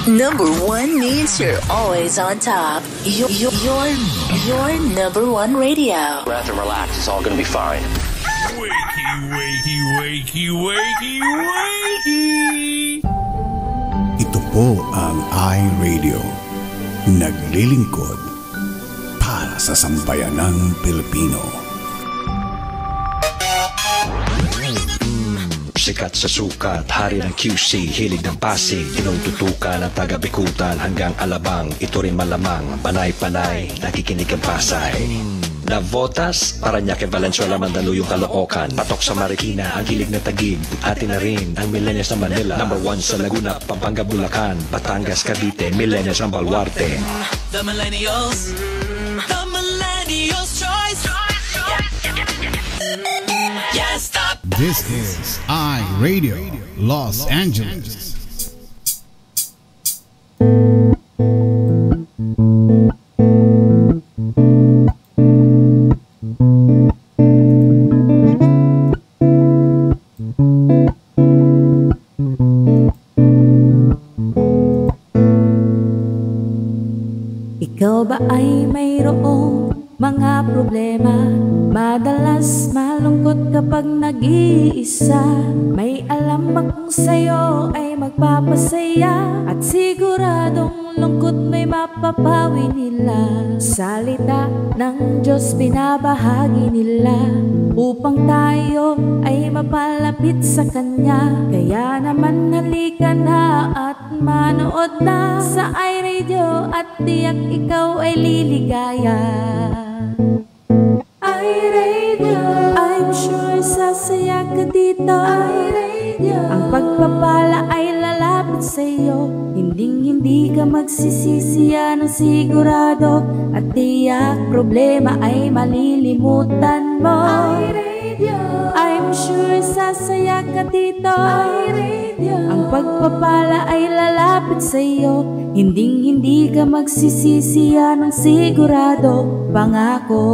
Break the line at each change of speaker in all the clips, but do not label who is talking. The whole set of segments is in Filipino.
Number one means you're always on top. Your number one radio.
Breath and relax. It's all gonna be fine.
Wakey, wakey, wakey, wakey, wakey.
Ito po ang iRadio. Naglilingkod para sa sambayanang Pilipino.
Sikat sa sukat, hari ng QC, hilig ng Pasig, tinututukan ang taga-Bikutan hanggang Alabang. Ito rin malamang, panay-panay, nakikinig ang Pasay. Navotas, Parañaque, Valenzuela, Mandaluyong, Caloocan, patok sa Marikina, ang hilig ng Taguig, atin na rin ang millennials ng Manila. Number 1 sa Laguna, Pampanga, Bulacan, Batangas, Cavite, millennials ng Baluarte.
The millennials choice. Yeah, stop.
This is iRadio Los Angeles.
Ikaw ba ay mayroong mga problema? Madalas malungkot kapag nag-iisa. May alam akong sa'yo ay magpapasaya, at siguradong lungkot may mapapawi nila. Salita ng Diyos binabahagi nila upang tayo ay mapalapit sa Kanya. Kaya naman halika na at manood na sa iRadio, at tiyak ikaw ay liligaya. iRadio, I'm sure sasaya ka dito. iRadio, ang pagpapala ay lalapit sa'yo. Hindi ka magsisisiya ng sigurado, at tiyak problema ay malilimutan mo. iRadio, I'm sure sasaya ka dito. iRadio, ang pagpapala ay lalapit sa'yo. Hindi ka magsisisiya ng sigurado, pangako.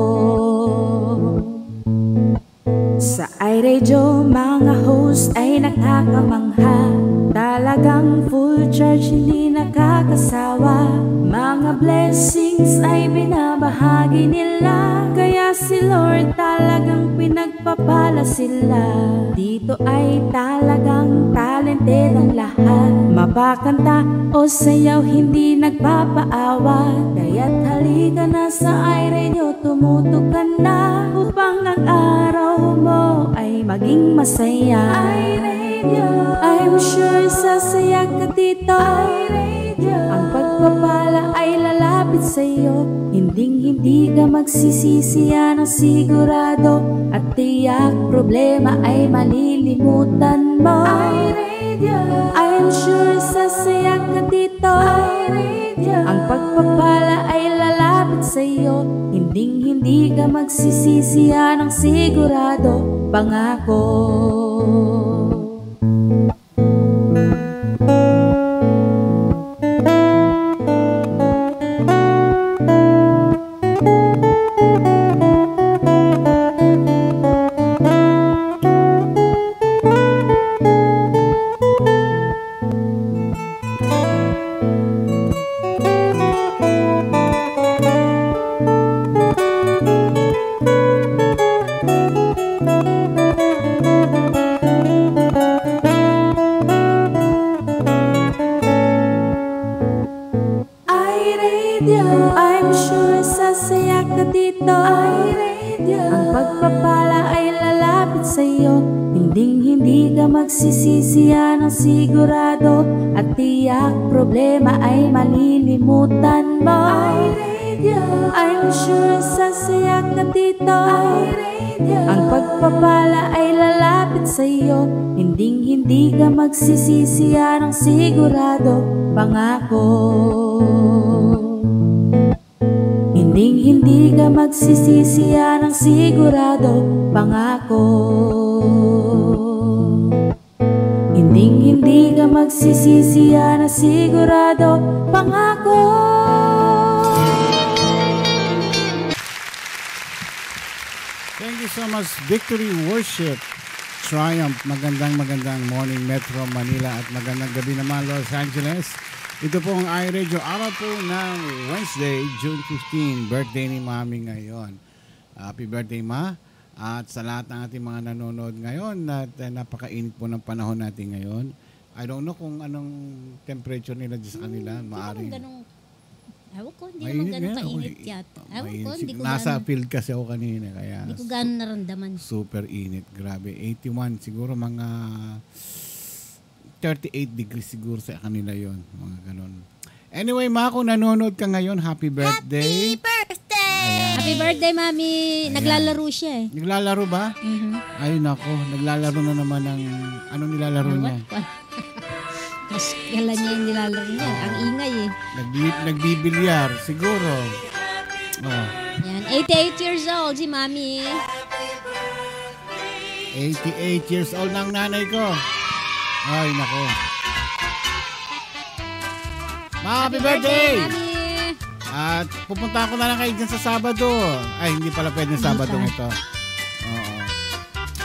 Sa iRadio, mga host ay nakakamangha. Talagang full charge, hindi nakakasawa. Mga blessings ay binabahagi nila, kaya si Lord talagang pinagpapala sila. Dito ay talagang talented ang lahat. Mapakanta o sayaw, hindi nagpapaawat. Kaya't halika na sa iRadio, tumutok ka na upang ang araw mo ay maging masaya. iRadio, I'm sure sasaya ka dito. iRadio, ang pagpapala ay lalapit sa'yo. Hindi ka magsisisiya ng sigurado, at tiyak problema ay malilimutan mo. iRadio, I'm sure sasaya ka dito. iRadio, ang pagpapala ay lalapit sa'yo. Hindi ka magsisisiya ng sigurado, pangako. Magsisisiya ng sigurado, at tiyak problema ay malilimutan mo. iRadio, I'm sure sasaya ka dito. iRadio, ang pagpapala ay lalapit sa'yo. Hindi ka magsisisiya ng sigurado, pangako. Hindi ka magsisisiya ng sigurado, pangako. Hindi ka magsisisiya na sigurado, pangako.
Thank you so much, Victory Worship Triumph. Magandang morning Metro Manila, at magandang gabi naman Los Angeles. Ito po ang iRadio, araw po ng Wednesday, June 15, birthday ni Mami ngayon. Happy birthday, Ma. At sa lahat ng ating mga nanonood ngayon, at napakainit po ng panahon natin ngayon. I don't know kung anong temperature nila dyan sa kanila. Maaaring.
Ewan ko, hindi naman ganun kainit yata. Ewan ko, hindi ko
nasa field kasi ako kanina. Kaya
hindi ko gano'n naramdaman.
Super init, grabe. 81, siguro mga 38 degrees siguro sa kanila yon, mga ganun. Anyway, Ma, kung nanonood ka ngayon, happy birthday.
Happy birthday!
Ayan.
Happy birthday, Mami. Ayan. Naglalaro siya eh.
Naglalaro ba? Ay, nako. Naglalaro na naman ng... Anong nilalaro niya?
Mas kala niya yung nilalaro niya. Ang ingay eh.
Nagbibilyar, siguro. Oh.
Yan, 88 years old si Mami.
88 years old ng nanay ko. Ay, nako. Happy birthday!
Mami!
At pupunta ko na lang kayo dyan sa Sabado. Ay, hindi pala pwede ng Sabado ito. Oo.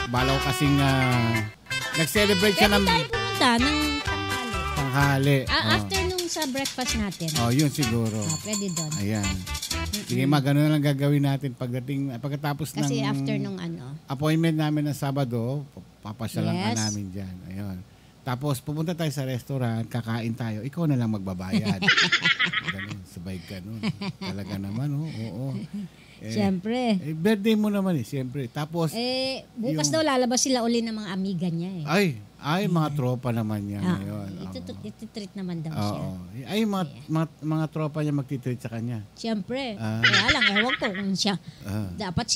Bala ko kasing nag-celebrate siya ng...
Pwede tayo pumunta ng
tanghali.
After nung sa breakfast natin.
Yun siguro.
Pwede doon.
Ayan. Sige, gano'n lang gagawin natin pagkatapos ng...
Kasi after nung
appointment namin ng Sabado, papasyalan ka namin dyan. Ayun. Tapos pupunta tayo sa restaurant, kakain tayo, ikaw na lang magbabayad. Ganun, sabay ka nun. Talaga naman, oo.
Siyempre.
Birthday mo naman siyempre. Tapos...
bukas daw lalabas sila uli ng mga amiga niya eh.
Ay, mga tropa naman niya ngayon.
Ititreat naman daw siya.
Ay, mga tropa niya magtitreat sa kanya.
Siyempre. Kaya lang, ewan ko kung siya. Dapat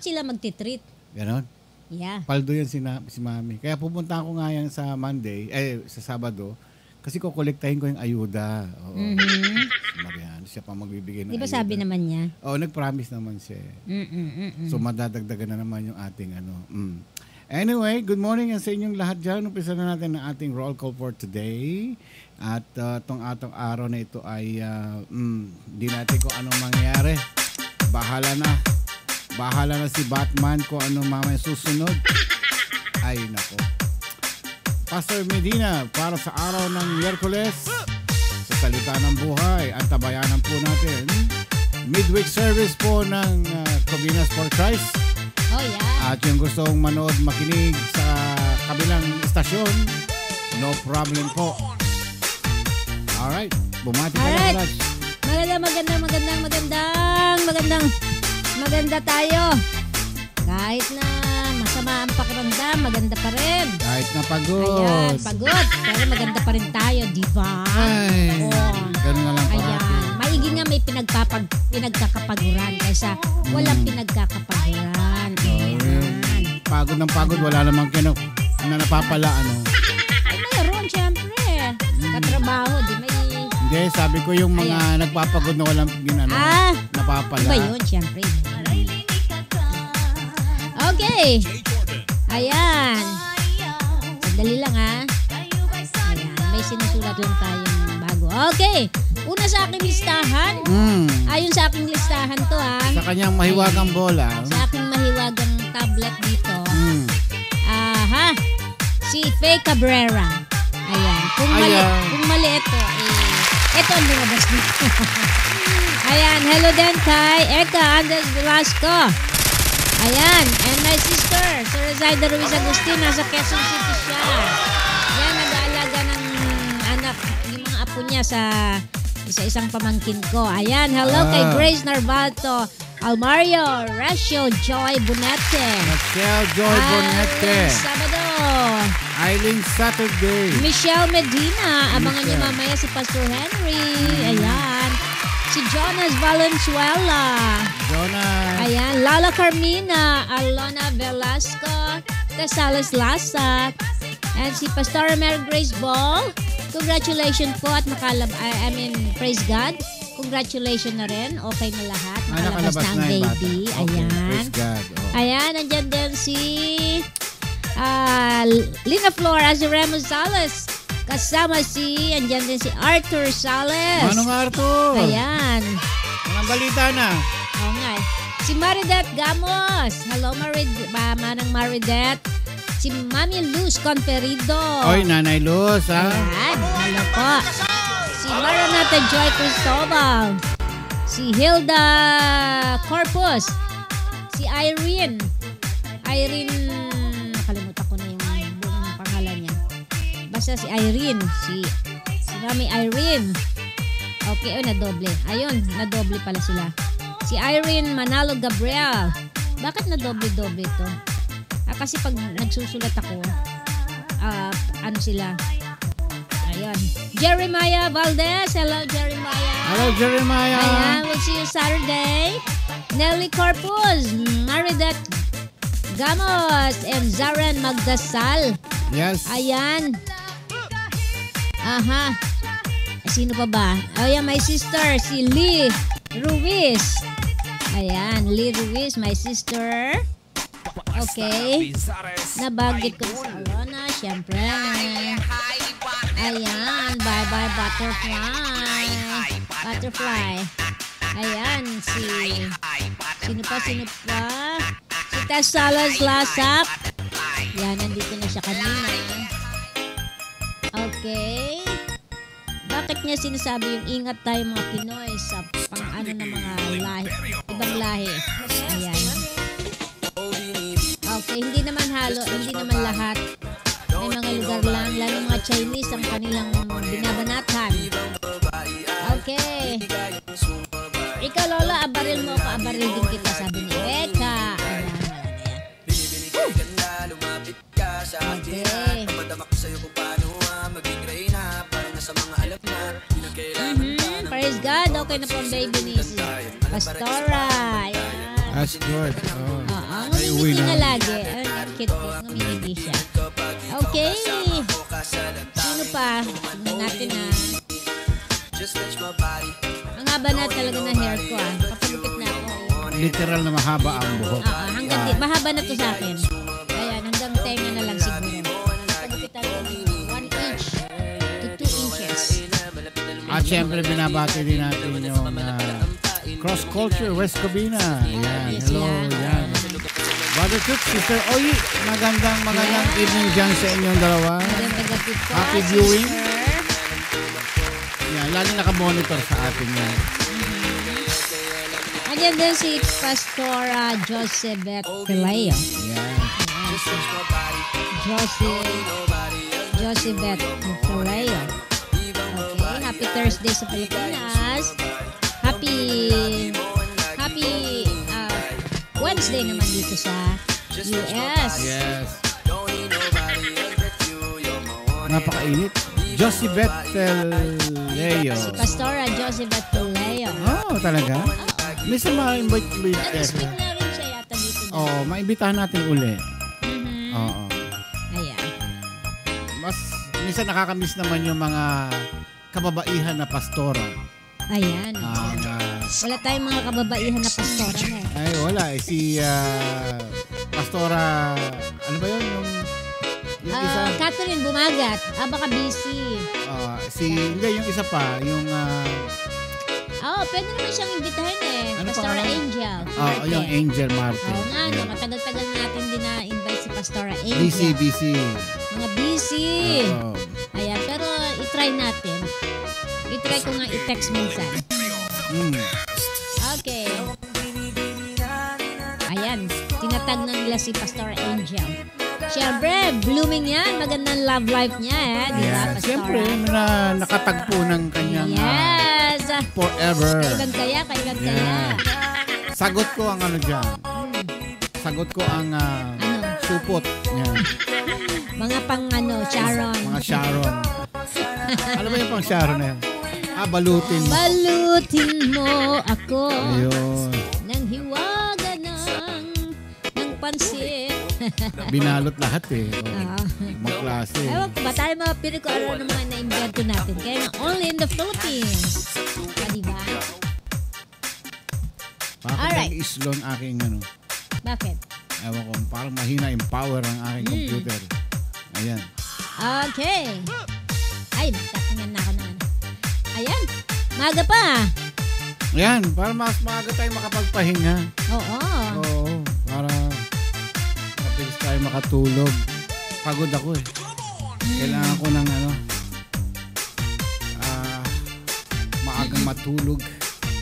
sila magtitreat.
Ganon?
Yeah.
Paldo yan si Mami. Kaya pupunta ako nga yan sa Monday, sa Sabado, kasi kukolektahin ko yung ayuda. Oo. Si Mariano, siya pa magbibigay ng ayuda.
Di ba sabi naman niya?
Nag-promise naman siya. So madadagdagan na naman yung ating Anyway, good morning sa inyong lahat dyan. Umpisa na natin ang ating roll call for today. At itong atong araw na ito ay di natin kung anong mangyayari. Bahala na si Batman kung anong mamaya susunod. Ay, nako. Pastor Medina, para sa araw ng Miyerkules, sa salita ng buhay, ang tabayanan po natin. Midweek service po ng Covinas for Christ.
Oh, yeah.
At yung gustong manood, makinig sa kabilang istasyon, no problem po. Alright, bumati ka lang, Lodge.
Maganda tayo. Kahit na masama ang pakiramdam, maganda pa rin.
Kahit na pagod.
Ayan, pagod. Pero maganda pa rin tayo, di ba?
Ay, ganun na lang parati.
Ayan, maigi nga may pinagkakapaguran kaysa walang pinagkakapaguran. Ayan.
Pagod ng pagod, wala namang na napapala,
Ay, mayroon, syempre. Katrabaho, di may...
Hindi, sabi ko yung mga nagpapagod na walang napapala.
Iba yun, syempre. Okay. Ayan. Sandali lang Ayan. May sinusulat lang tayong bago. Okay. Una sa aking listahan. Ayon sa aking listahan to
Sa kanyang mahiwagang bola.
Sa aking mahiwagang tablet dito. Si Faye Cabrera. Ayan. Kung mali ito, ito ang lumabas dito. Ayan. Hello din kay Eka Andres Velasco. Ayan, and my sister, si Rezaida Ruiz Agustin, nasa Quezon City siya. Yan, nag-aalaga ng anak, yung mga apo niya sa isa-isang pamangkin ko. Ayan, hello kay Grace Narvato, Almario, Ratio, Joy Bonete. Sabado.
Eileen Saturday.
Michelle Medina, abangan niyo mamaya si Pastor Henry. Ayan. Si Jonas Valenzuela. Ayan. Lala Carmina. Alona Velasco. Casales Lasa. And si Pastor Mary Grace Ball. Congratulations po at praise God. Congratulations na rin. Okay na lahat. Nakalabas na ang baby. Ayan.
Praise God.
Ayan. Nandiyan din si Lina Flor Azuremo Salas. Kasama andyan din si Arthur Sales.
Manong Arthur?
Ayan.
Anong balita na?
Oo nga. Si Maridet Gamos. Hello, Manang Maridet. Si Mami Luz Conferido.
Oy, Nanay Luz, ha?
Ayan, hello po. Si Maranata Joy Cristobal. Si Hilda Corpus. Si Irene. Nakalimutan ko na yung buong pangalan niya. Basta si Irene. Si Mami Irene. Okay, nadoble. Ayun, nadoble pala sila. Si Irene Manalo Gabriel. Bakit nadoble-doble ito? Kasi pag nagsusulat ako, ano sila? Ayun. Jeremiah Valdez. Hello, Jeremiah.
Hello, Jeremiah.
Ayan, we'll see you Saturday. Nelly Corpus, Maridet Gamos, and Zaren Magdasal.
Yes.
Ayan. Aha. Sino pa ba? Ayan, my sister, si Lee Ruiz. Ayan, Lee Ruiz, my sister. Okay. Nabagit ko sa Alona, syempre. Ayan, bye-bye butterfly. Butterfly. Ayan, sino pa? Si Tess Salas Lasap. Yan, nandito na siya kanina. Okay. Bakit niya sinasabi yung ingat tayo mga Pinoy sa pang-ano ng mga lahi, ibang lahi? Ayan. Okay, hindi naman lahat. May mga lugar lang, lalo mga Chinese ang kanilang binabanatan. Okay. Ikaw, Lola, abaril mo ako, abaril din kita, sabi ni Eka. Okay. Praise God, okay na po ang baby ni Pastora. Ayan.
That's good.
Ngumingiti na lagi. Cute, ngumingiti siya. Okay. Sino pa? Tingnan natin na. Ang haba na talaga na hair ko. Kapalupit na ako.
Literal na mahaba ang buhok.
Mahaba na to sa akin. Ayan, hanggang tenga na lang siguro. Pagupitan ko 1 inch to 2 inches.
At syempre binabati din natin yung Cross Culture West Covina. Ayan, hello. Ayan. Brother Cook, Sister Oy, magandang evening dyan sa inyong dalawa. Happy viewing. Yan, lalo naka-monitor sa atin yan.
Ayan din si Pastora Josebeth Pelayo.
Yan.
Josebeth Pelayo. Okay, happy Thursday sa Pilipinas. Happy Wednesday naman dito sa US.
Yes. Napakainit. Josebeth Leo.
Si Pastora Josebeth Leo.
Oh, talaga? Minsan ma-invite
Nag-speak na rin siya yata dito.
Oo, maimbitahan natin uli. Oo.
Ayan.
Minsan nakakamiss naman yung mga kababaihan na pastora.
Ayan. Wala tayong mga kababaihan na pastora na eh.
Ay, wala. Si Pastora, ano ba yun? Yung isa?
Catherine Bumagat. Baka busy.
Hindi, yung isa pa. Yung...
pwede naman siyang imbitahin eh.
Ano
Pastora Angel.
Yung Angel Martin.
Oo nga,
yeah.
matagal-tagal natin din na-invite si Pastora Angel.
Busy.
Mga busy. Ayan, pero i-try natin. I-try ko nga i-text minsan. Okay. Ayan, tinatag na nila si Pastor Angel. Siyempre, blooming yan. Magandang love life niya eh. Di ba, Pastor?
Siyempre, nakatagpo ng kanyang forever.
Kailan kaya?
Sagot ko ang ano dyan. Sagot ko ang supot. Yan.
Mga pang Sharon.
Mga Sharon. Ano ba yung pang Sharon na yan? Balutin mo.
Balutin mo ako.
Ayun.
Nang hiwaga ng pansit.
Binalot lahat eh. Mga klase.
Ewan ko ba tayo mga pili ko ano mga na-invento natin. Kaya nga, only in the Philippines. Diba?
Bakit nag-islon aking
Bakit?
Ewan ko, parang mahina yung power ng aking computer. Ayan.
Okay. Ay, takingan na ako naman. Ayan, maga pa.
Ayan, para mas maaga tayo makapagpahinga.
Oo.
Para mabilis tayo makatulog. Pagod ako eh. Kailangan ko ng maagang matulog.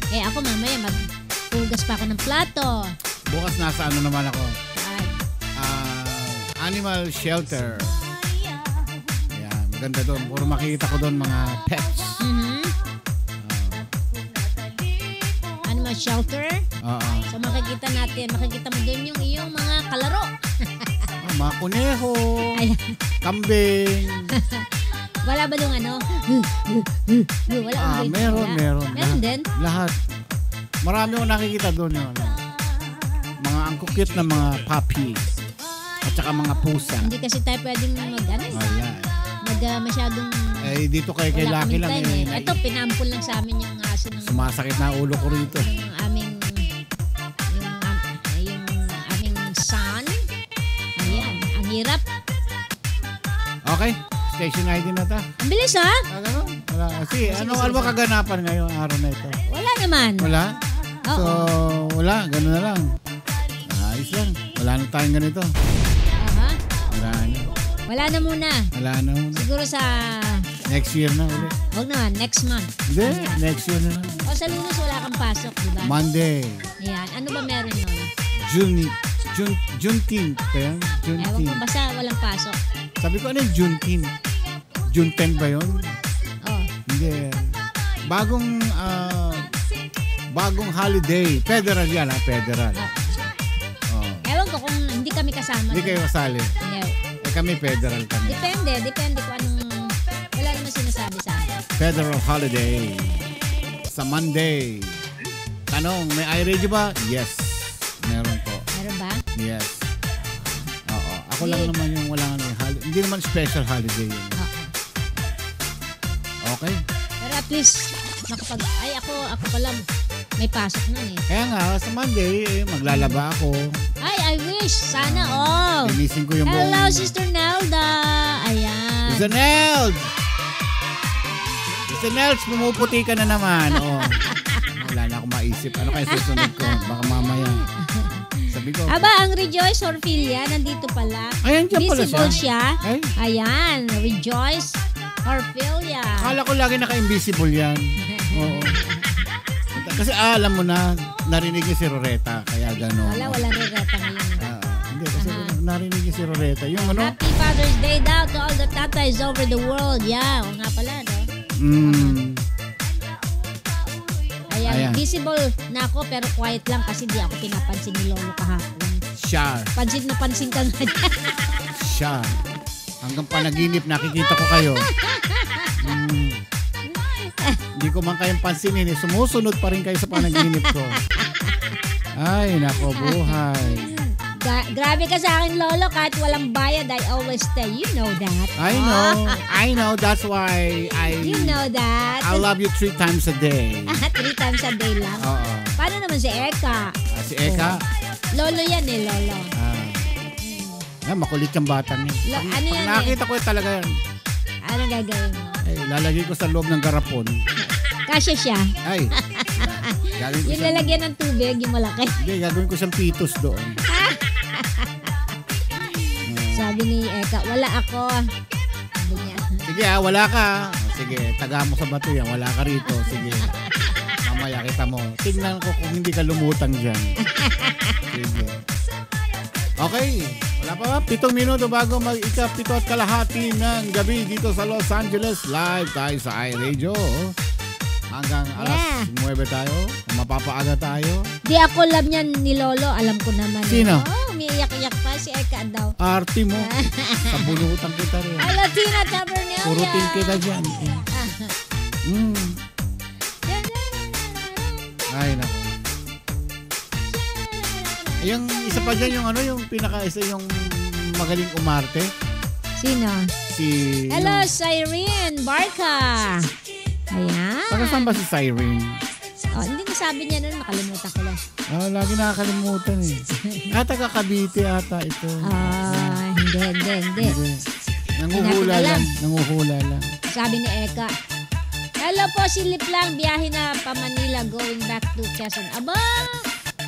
Ako mamaya maghugas pa ako ng plato.
Bukas nasa naman ako. Animal shelter. Ayan, maganda doon. Puro makikita ko doon mga pets.
Animal shelter?
Oo.
So makikita mo doon yung iyong mga kalaro.
Mga kuneho, kambing.
Wala ba doon Wala
meron.
Meron din?
Lahat. Marami akong nakikita doon. Mga ang cute na mga puppies. At saka mga pusa.
Hindi kasi tayo pwedeng masyadong
dito kay Laki lang
Ito, pinampul lang sa amin yung aso ng
sumasakit na ulo ko rito.
Yung aming son. Ayan, ang hirap.
Okay, station ID na ta.
Ang bilis ha?
Wala. Sige, ano ba kaganapan ngayong araw na ito?
Wala naman.
Wala?
Oo.
So, wala. Ganun na lang. Ayos lang. Wala na tayong ganito.
Wala na muna. Siguro sa
next year na ulit.
Huwag naman, next month.
Hindi, next year na lang.
O sa Lunes wala kang pasok, diba?
Monday.
Ayan, ano ba meron nun?
Juneteenth. Ewan
ko, basta walang pasok.
Sabi ko, ano yung Juneteenth? June 10 ba yun? Hindi. Bagong holiday. Federal yan, federal.
Ewan ko kung hindi kami kasama.
Hindi kayo kasali. Kami federal kami.
Depende kung anong wala naman sinasabi sa akin.
Federal holiday. Sa Monday. Tanong, may iRadio ba? Yes. Meron po.
Meron ba?
Yes. Oo. Ako lang naman yung wala nga holiday. Hindi naman special holiday yun. Okay.
Pero at least ako pala may pasok nun eh.
Kaya nga, sa Monday, maglalaba ako.
I wish. Sana
Linisin ko yung
Hello, Sister Nelda. Ayan.
Sister Nels! Sister Nels, pumuputi ka na naman. Wala na akong maisip. Ano kaya susunod ko? Baka mamaya. Sabi ko.
Ang Rejoice Orfilia, nandito pala.
Ayan, dyan pala
Visible siya.
Ay?
Ayan, Rejoice Orfilia.
Akala ko lagi naka-invisible yan. Oo. Kasi alam mo na, narinig niya si Roreta, kaya gano'n.
Walang Roreta ngayon.
Hindi, kasi narinig niya si Roreta. Yung
Happy Father's Day daw to all the tatays over the world. Yeah, o nga pala, no? Ayan, visible na ako pero quiet lang kasi di ako pinapansin ni Lolo kahapon.
Siya.
Pansin na pansin ka nga.
Siya. Hanggang panaginip, nakikita ko kayo. Hindi ko man kayong pansinin. Sumusunod pa rin kayo sa panaginip ko. Ay, nako buhay.
Grabe ka sa akin, Lolo. Kahit walang bayad, I always stay. You know that.
I know. That's why
You know that.
I love you 3 times a day.
3 times a day lang?
Oo.
Paano naman si Eka?
Si Eka?
Lolo yan Lolo.
Makulit yung batang yan.
Ano yan
nakita ko talaga yan.
Anong gagawin mo?
Lalagay ko sa loob ng garapon.
Kasya siya.
Ay.
Yung lalagyan ng tubig, yung malaki.
Hindi, gagawin ko siyang pitos doon.
Sabi ni Eka, wala ako. Sabi niya.
Sige wala ka. Sige, taga mo sa bato yan. Wala ka rito. Sige. Mamaya kita mo. Tingnan ko kung hindi ka lumutang dyan. Sige. Okay. Wala pa ba? 7 minuto bago mag-7 at kalahati ng gabi dito sa Los Angeles. Live tayo sa iRadio. Hanggang alas 9 tayo. Mapapaaga tayo.
Di ako love niyan ni Lolo. Alam ko naman.
Sino?
Umiiyak-iyak pa si Eka daw.
Arti mo. Sabulutan kita rin.
Hello, Tina Tabernalia.
Purutin kita dyan. Ay, naku. Yung isa pa dyan, yung pinaka-isa yung magaling umarte.
Sino? Hello,
yung
Cyrene Barca. Ayan.
Taga saan ba si Cyrene?
Hindi nasabi niya nun, nakalimutan ko lang.
Lagi nakakalimutan eh. Taga Cavite ata ito.
Hindi.
Nanguhula lang.
Sabi ni Eka, hello po, silip lang, biyahe na pa Manila going back to Quezon. Aba,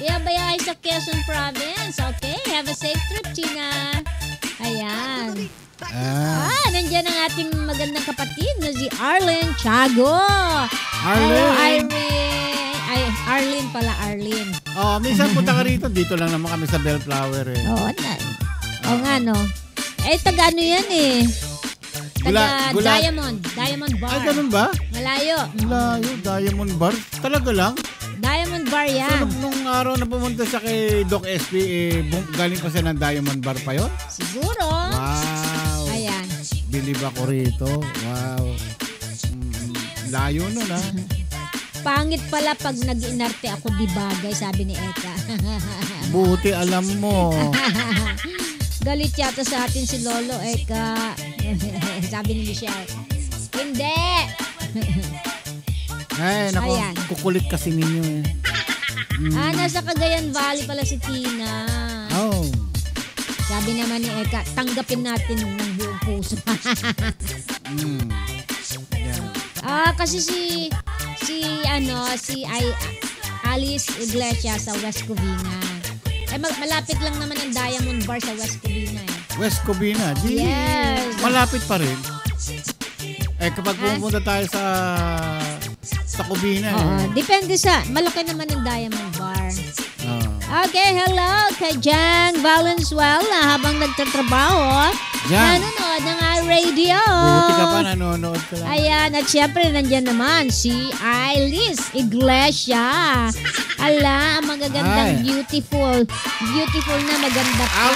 biyahe sa Quezon Province. Okay, have a safe trip, Tina. Ayan. Nandiyan ang ating magandang kapatid na si Arlene Tiago.
Arlene.
Arlene pala, Arlene.
Minsan punta ka rito. Dito lang naman kami sa Bellflower eh.
Oo nga, no. Taga ano yan eh. Diamond Bar.
Ay, ganun ba?
Malayo,
Diamond Bar. Talaga lang?
Diamond Bar yan.
So, nung araw na pumunta siya kay Doc SP, galing pa siya ng Diamond Bar pa yun?
Siguro.
Wow.
Ayan.
Bilib ako rito. Wow. Layo nun, ha?
Pangit pala pag nag-inarte ako di bagay, sabi ni Eka.
Buti alam mo.
Galit yata sa atin si Lolo Eka. Sabi ni Michelle. Hindi.
Ay, naku, kukulit kasi ninyo eh.
Nasa Cagayan Valley pala si Tina.
Oh.
Sabi naman ni Eka, tanggapin natin ng buong puso. Kasi si Alice Iglesias sa West Covina. Malapit lang naman ang Diamond Bar sa West Covina eh.
West Covina? Yes. Malapit pa rin. Kapag pumunta tayo sa Covina
depende malaki naman ang Diamond Bar. Okay, hello kay Jan Valenzuela habang nagtatrabaho. Nanonood ng iRadio.
Buti ka pa, nanonood ka lang.
Ayan, at syempre nandyan naman si Alice Iglesia. Ang magagandang beautiful na maganda pa.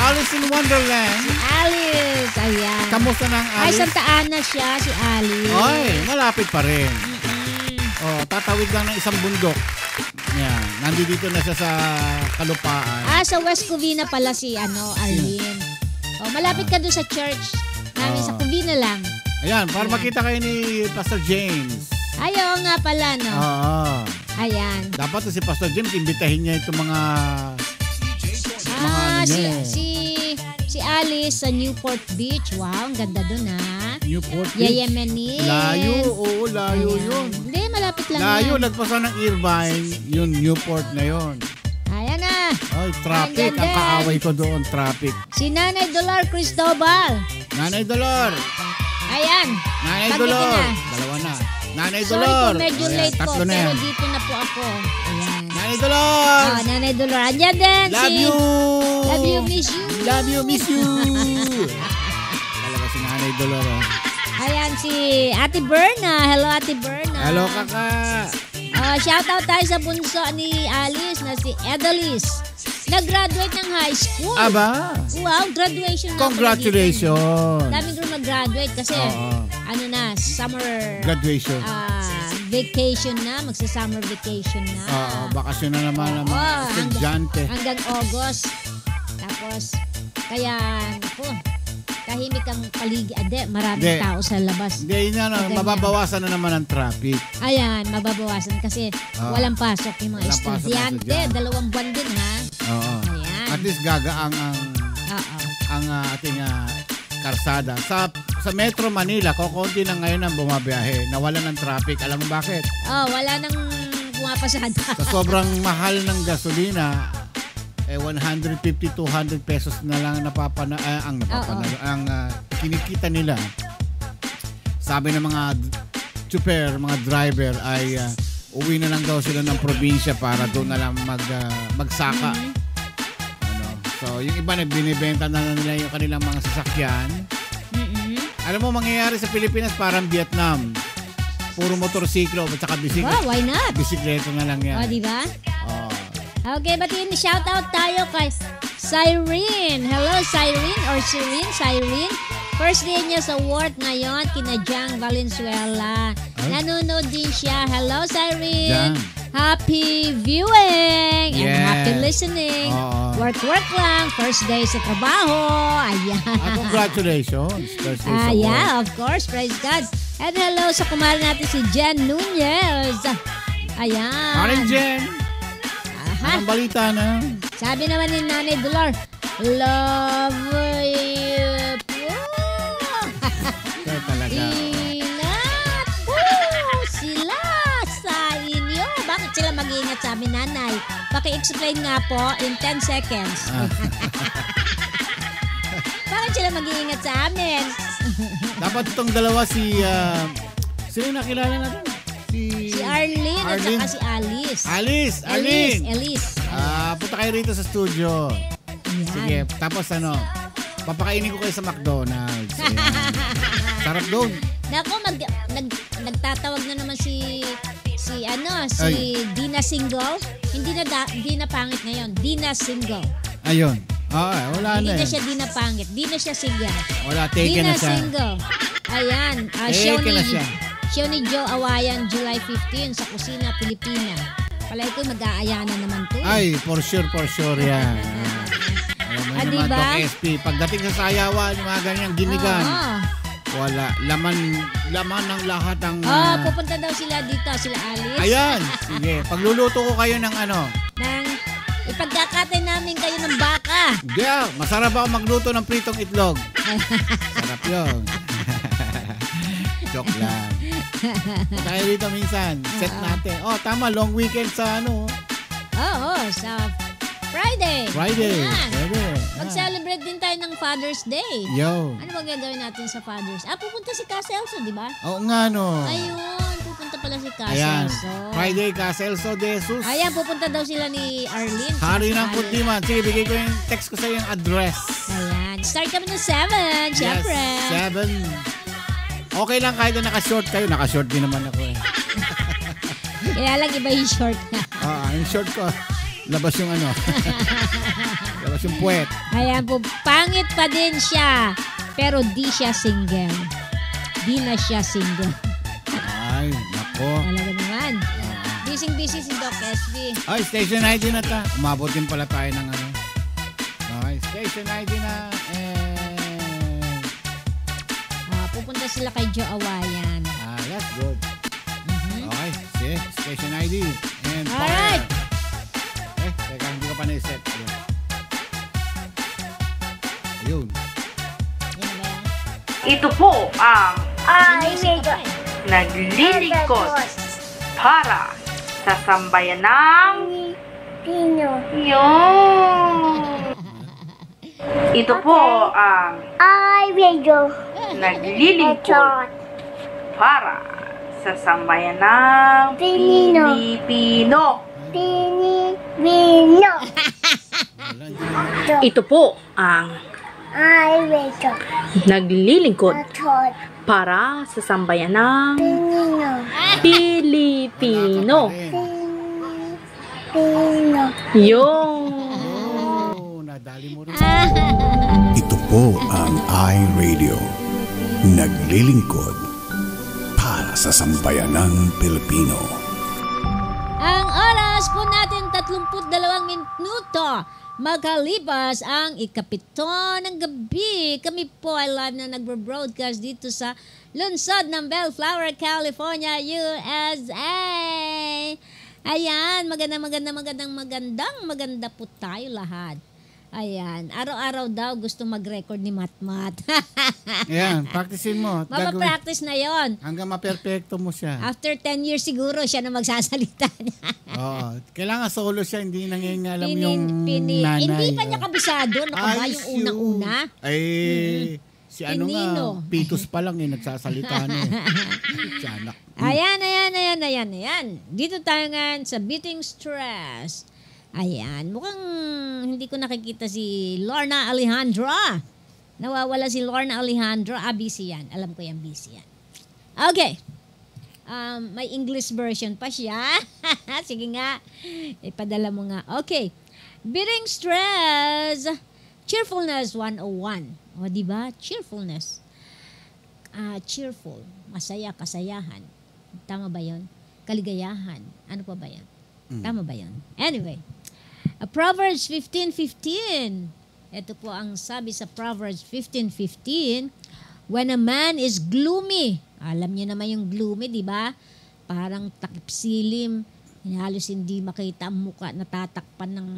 Alice in Wonderland.
Si Alice, ayan.
Kamusta na ang Alice?
Santa Ana siya, si Alice.
Malapit pa rin. Tatawid lang ng isang bundok. Yan, nandito na siya sa kalupaan.
Sa West Covina pala si Arlene. Malapit ka doon sa church namin sa Covina lang.
Ayan, para makita kayo ni Pastor James.
Ayaw nga pala, no? Ayan.
Dapat si Pastor James, imbitahin niya itong mga
si Alice sa Newport Beach. Wow, ang ganda doon, ha?
Newport Beach?
Yemenis.
Layo, layo yun.
Hindi, malapit lang
layo,
yan.
lagpasan ng Irvine, yung Newport na yun.
Ayan na.
Traffic. Ang kaaway ko doon, traffic.
Si Nanay Dolor Cristobal.
Nanay Dolor.
Ayan.
Nanay Dolor. Dalawa na. Nanay Dolor.
Sorry kung medyo late po, pero
yan.
dito na po ako. Ayan.
Nanay Dolor.
Nanay Dolor. Andyan din.
Love you.
Love you, miss you.
Love you, miss you. Talaga si Nanay Dolor.
Ayan, si Ate Berna. Hello, Ate Berna.
Hello, kaka.
Shoutout tayo sa bunso ni Alice na si Edalis. Nag-graduate ng high school.
Aba.
Wow, graduation na.
Congratulations.
Daming rin mag-graduate kasi summer
graduation.
Vacation na, magsa-summer vacation na.
Bakasyon na naman ang mga estudyante.
Hanggang August. Tapos, kaya, tahimik ang paligid. Maraming tao sa labas.
Hindi, mababawasan na naman ang traffic.
Ayan, mababawasan kasi walang pasok yung mga estudyante. 2 buwan din, ha? Ayan.
At least gagaang ang ating karsada. Sa Metro Manila, kukunti na ngayon ang bumabiyahe. Nawalan ng traffic. Alam mo bakit?
Wala nang pumapasada.
Sa sobrang mahal ng gasolina, 150-200 pesos na lang ang kinikita nila. Sabi ng mga chauffeur, mga driver ay uwi na lang daw sila ng probinsya para doon na lang magsaka. So, yung iba na binibenta na nila yung kanilang mga sasakyan. Alam mo, mangyayari sa Pilipinas parang Vietnam. Puro motorsiklo at saka bisikleta.
Why not?
Bisikleta na lang yan.
Diba? Okay, batiin, shoutout tayo kay Cyrene. Hello, Cyrene or Cyrene. First day niya sa work ngayon, kina Jang Valenzuela. Nanonood din siya. Hello, Cyrene. Happy viewing and happy listening. Work lang. First day sa trabaho. Ayan.
Congratulations. First day sa work.
Yeah, of course. Praise God. And hello sa kumare natin si Jen Nunez. Ayan.
Maring Jen. Anong balita na?
Sabi naman ni Nanay Dolor, love you po.
Kaya talaga.
Ingat po sila sa inyo. Bakit sila mag-iingat, sabi nanay? Paki-explain nga po in 10 seconds. Bakit naman sila mag-iingat sa amin.
Dapat itong dalawa sino yung nakilala natin?
Si Arlene at saka si Alice. Alice.
Punta kayo rito sa studio.
Ayan.
Sige, tapos papakainin ko kayo sa McDonald's. Sarap doon.
Nako, nagtatawag na naman si Dina Single. Hindi na pangit ngayon. Dina Single.
Ayun. Wala
Hindi
na.
na siya Dina pangit. Di na siya single.
Wala, taken na siya.
Dina Single. Ayan.
Taken na siya.
Show ni Joe Awayan, July 15 sa Kusina, Pilipina. Palay ko mag-aaya na naman to.
Ay, for sure yan. Alam mo naman,
diba?
Doc SP. Pagdating sa sayawan, yung mga ganyang ginigan. Wala. Laman ng lahat ng...
pupunta daw sila dito, sila Alice.
Ayan. Sige. Pagluluto ko kayo ng
ipagkakatay namin kayo ng baka.
Yeah, masarap ako magluto ng pritong itlog. Sarap yun. Joke lang. Punta kayo dito minsan. Set natin. Tama. Long weekend sa
sa Friday.
Pwede.
Mag-celebrate din tayo ng Father's Day.
Yo.
Ano ba gagawin natin sa Father's? Pupunta si Caselso, di ba?
Oo nga, no.
Ayun, pupunta pala si
Ayan.
Caselso.
Friday, Caselso de Jesus.
Ayan, pupunta daw sila ni Arlene.
Hari ng Kundiman. Sige, bigay ko yung text ko sa yung address.
Ayan. Start kami ng 7, syempre.
Yes, 7. Okay lang kahit na naka-short kayo. Naka-short din naman ako eh.
Kaya lang iba yung short na.
Yung short ko. Labas yung labas yung puwet.
Ayan po, pangit pa din siya. Pero di siya single. Di na siya single.
Ay, nako.
Talaga naman. Busy si Doc SB.
Ay, station ID na ta. Umabot din pala tayo ng Okay, station ID na.
Pupunta sila kay Joe Awayan.
That's good. Okay, sige. Station ID. And
alright.
Teka, hindi ka pa na-set. Ayun.
Ito po ang naglilingkod para sa sambayan ng Pino. Ito po ang naglilingkod para sa sambayan ng Pilipino. Ito po ang naglilingkod para sa sambayan ng Pilipino.
Nadali mo rin.
Ito po ang iRadio. Naglilingkod para sa sambayanang Pilipino.
Ang oras po natin 32 minuto. Magkalipas ang 7 ng gabi. Kami po ay live na nagbo-broadcast dito sa lungsod ng Bellflower, California, USA. Ayan, maganda po tayo lahat. Ayan, araw-araw daw gusto mag-record ni Matmat.
Ayan, practicein mo.
Mapapractice na yon.
Hanggang maperfecto mo siya.
After 10 years siguro siya na magsasalita niya.
Oo. Kailangan solo siya, hindi nangingalam yung nanay.
Hindi pa niya kabisado. Ba yung unang-una?
Si Pitus pa lang nagsasalita na. Tiyanak.
Ayan. Dito tayo ngayon sa Beating Stress. Ayan, mukhang hindi ko nakikita si Lorna Alejandra. Nawawala si Lorna Alejandra. Busy yan. Alam ko yan, busy yan. Okay. May English version pa siya. Sige nga. Ipadala mo nga. Okay. Beating Stress. Cheerfulness 101. O, diba? Cheerfulness. Cheerful. Masaya, kasayahan. Tama ba yun? Kaligayahan. Ano pa ba yan? Tama ba yun? Anyway. Proverbs 15:15. Ito po ang sabi sa Proverbs 15:15. When a man is gloomy, alam niyo naman yung gloomy, di ba? Parang takip silim, halos hindi makita ang muka, natatakpan ng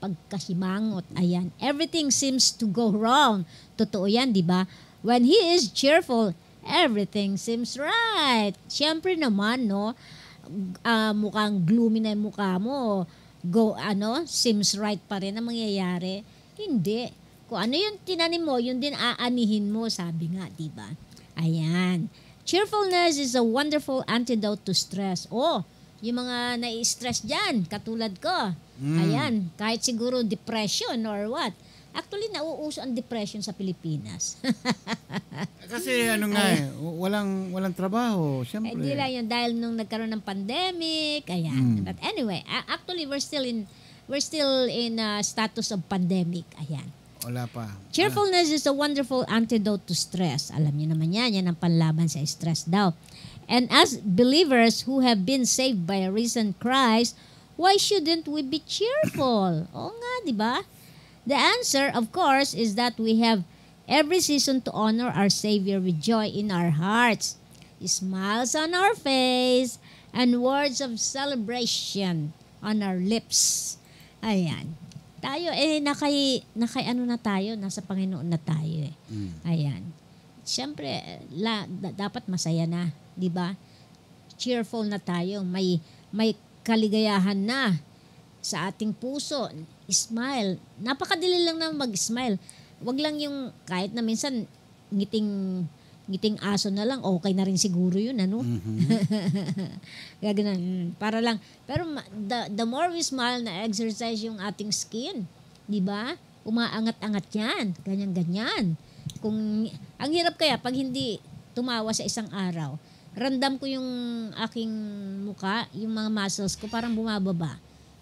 pagkasimangot. Ayan, everything seems to go wrong. Totoo yan, di ba? When he is cheerful, everything seems right. Siyempre naman, no? Mukhang gloomy na yung mukha mo. Seems right pa rin ang mangyayari. Hindi. Kung ano yung tinanim mo, yun din aanihin mo, sabi nga, di ba? Ayan. Cheerfulness is a wonderful antidote to stress. Oh, yung mga nai-stress dyan, katulad ko. Ayan, kahit siguro depression or what. Actually, nauuso ang depression sa Pilipinas.
Kasi walang trabaho, syempre.
Hindi lang yun, dahil nung nagkaroon ng pandemic, ayan. But anyway, actually, we're still in status of pandemic, ayan.
Wala pa.
Cheerfulness is a wonderful antidote to stress. Alam niyo naman yan ang panlaban sa stress daw. And as believers who have been saved by a risen Christ, why shouldn't we be cheerful? Oo nga, di ba? The answer, of course, is that we have every season to honor our Savior with joy in our hearts, smiles on our face, and words of celebration on our lips. Ayan. Tayo, ano na tayo, nasa Panginoon na tayo eh. Ayan. Siyempre, dapat masaya na, di ba? Cheerful na tayo, may kaligayahan na sa ating puso. Smile. Napakadali lang na mag-smile. Wag lang yung kahit na minsan ngiting aso na lang, okay na rin siguro yun, ano? Gaganon. Para lang. Pero the more we smile, na-exercise yung ating skin. Di ba? Umaangat-angat yan. Ganyan-ganyan. Ang hirap kaya pag hindi tumawa sa isang araw, randam ko yung aking muka, yung mga muscles ko, parang bumababa.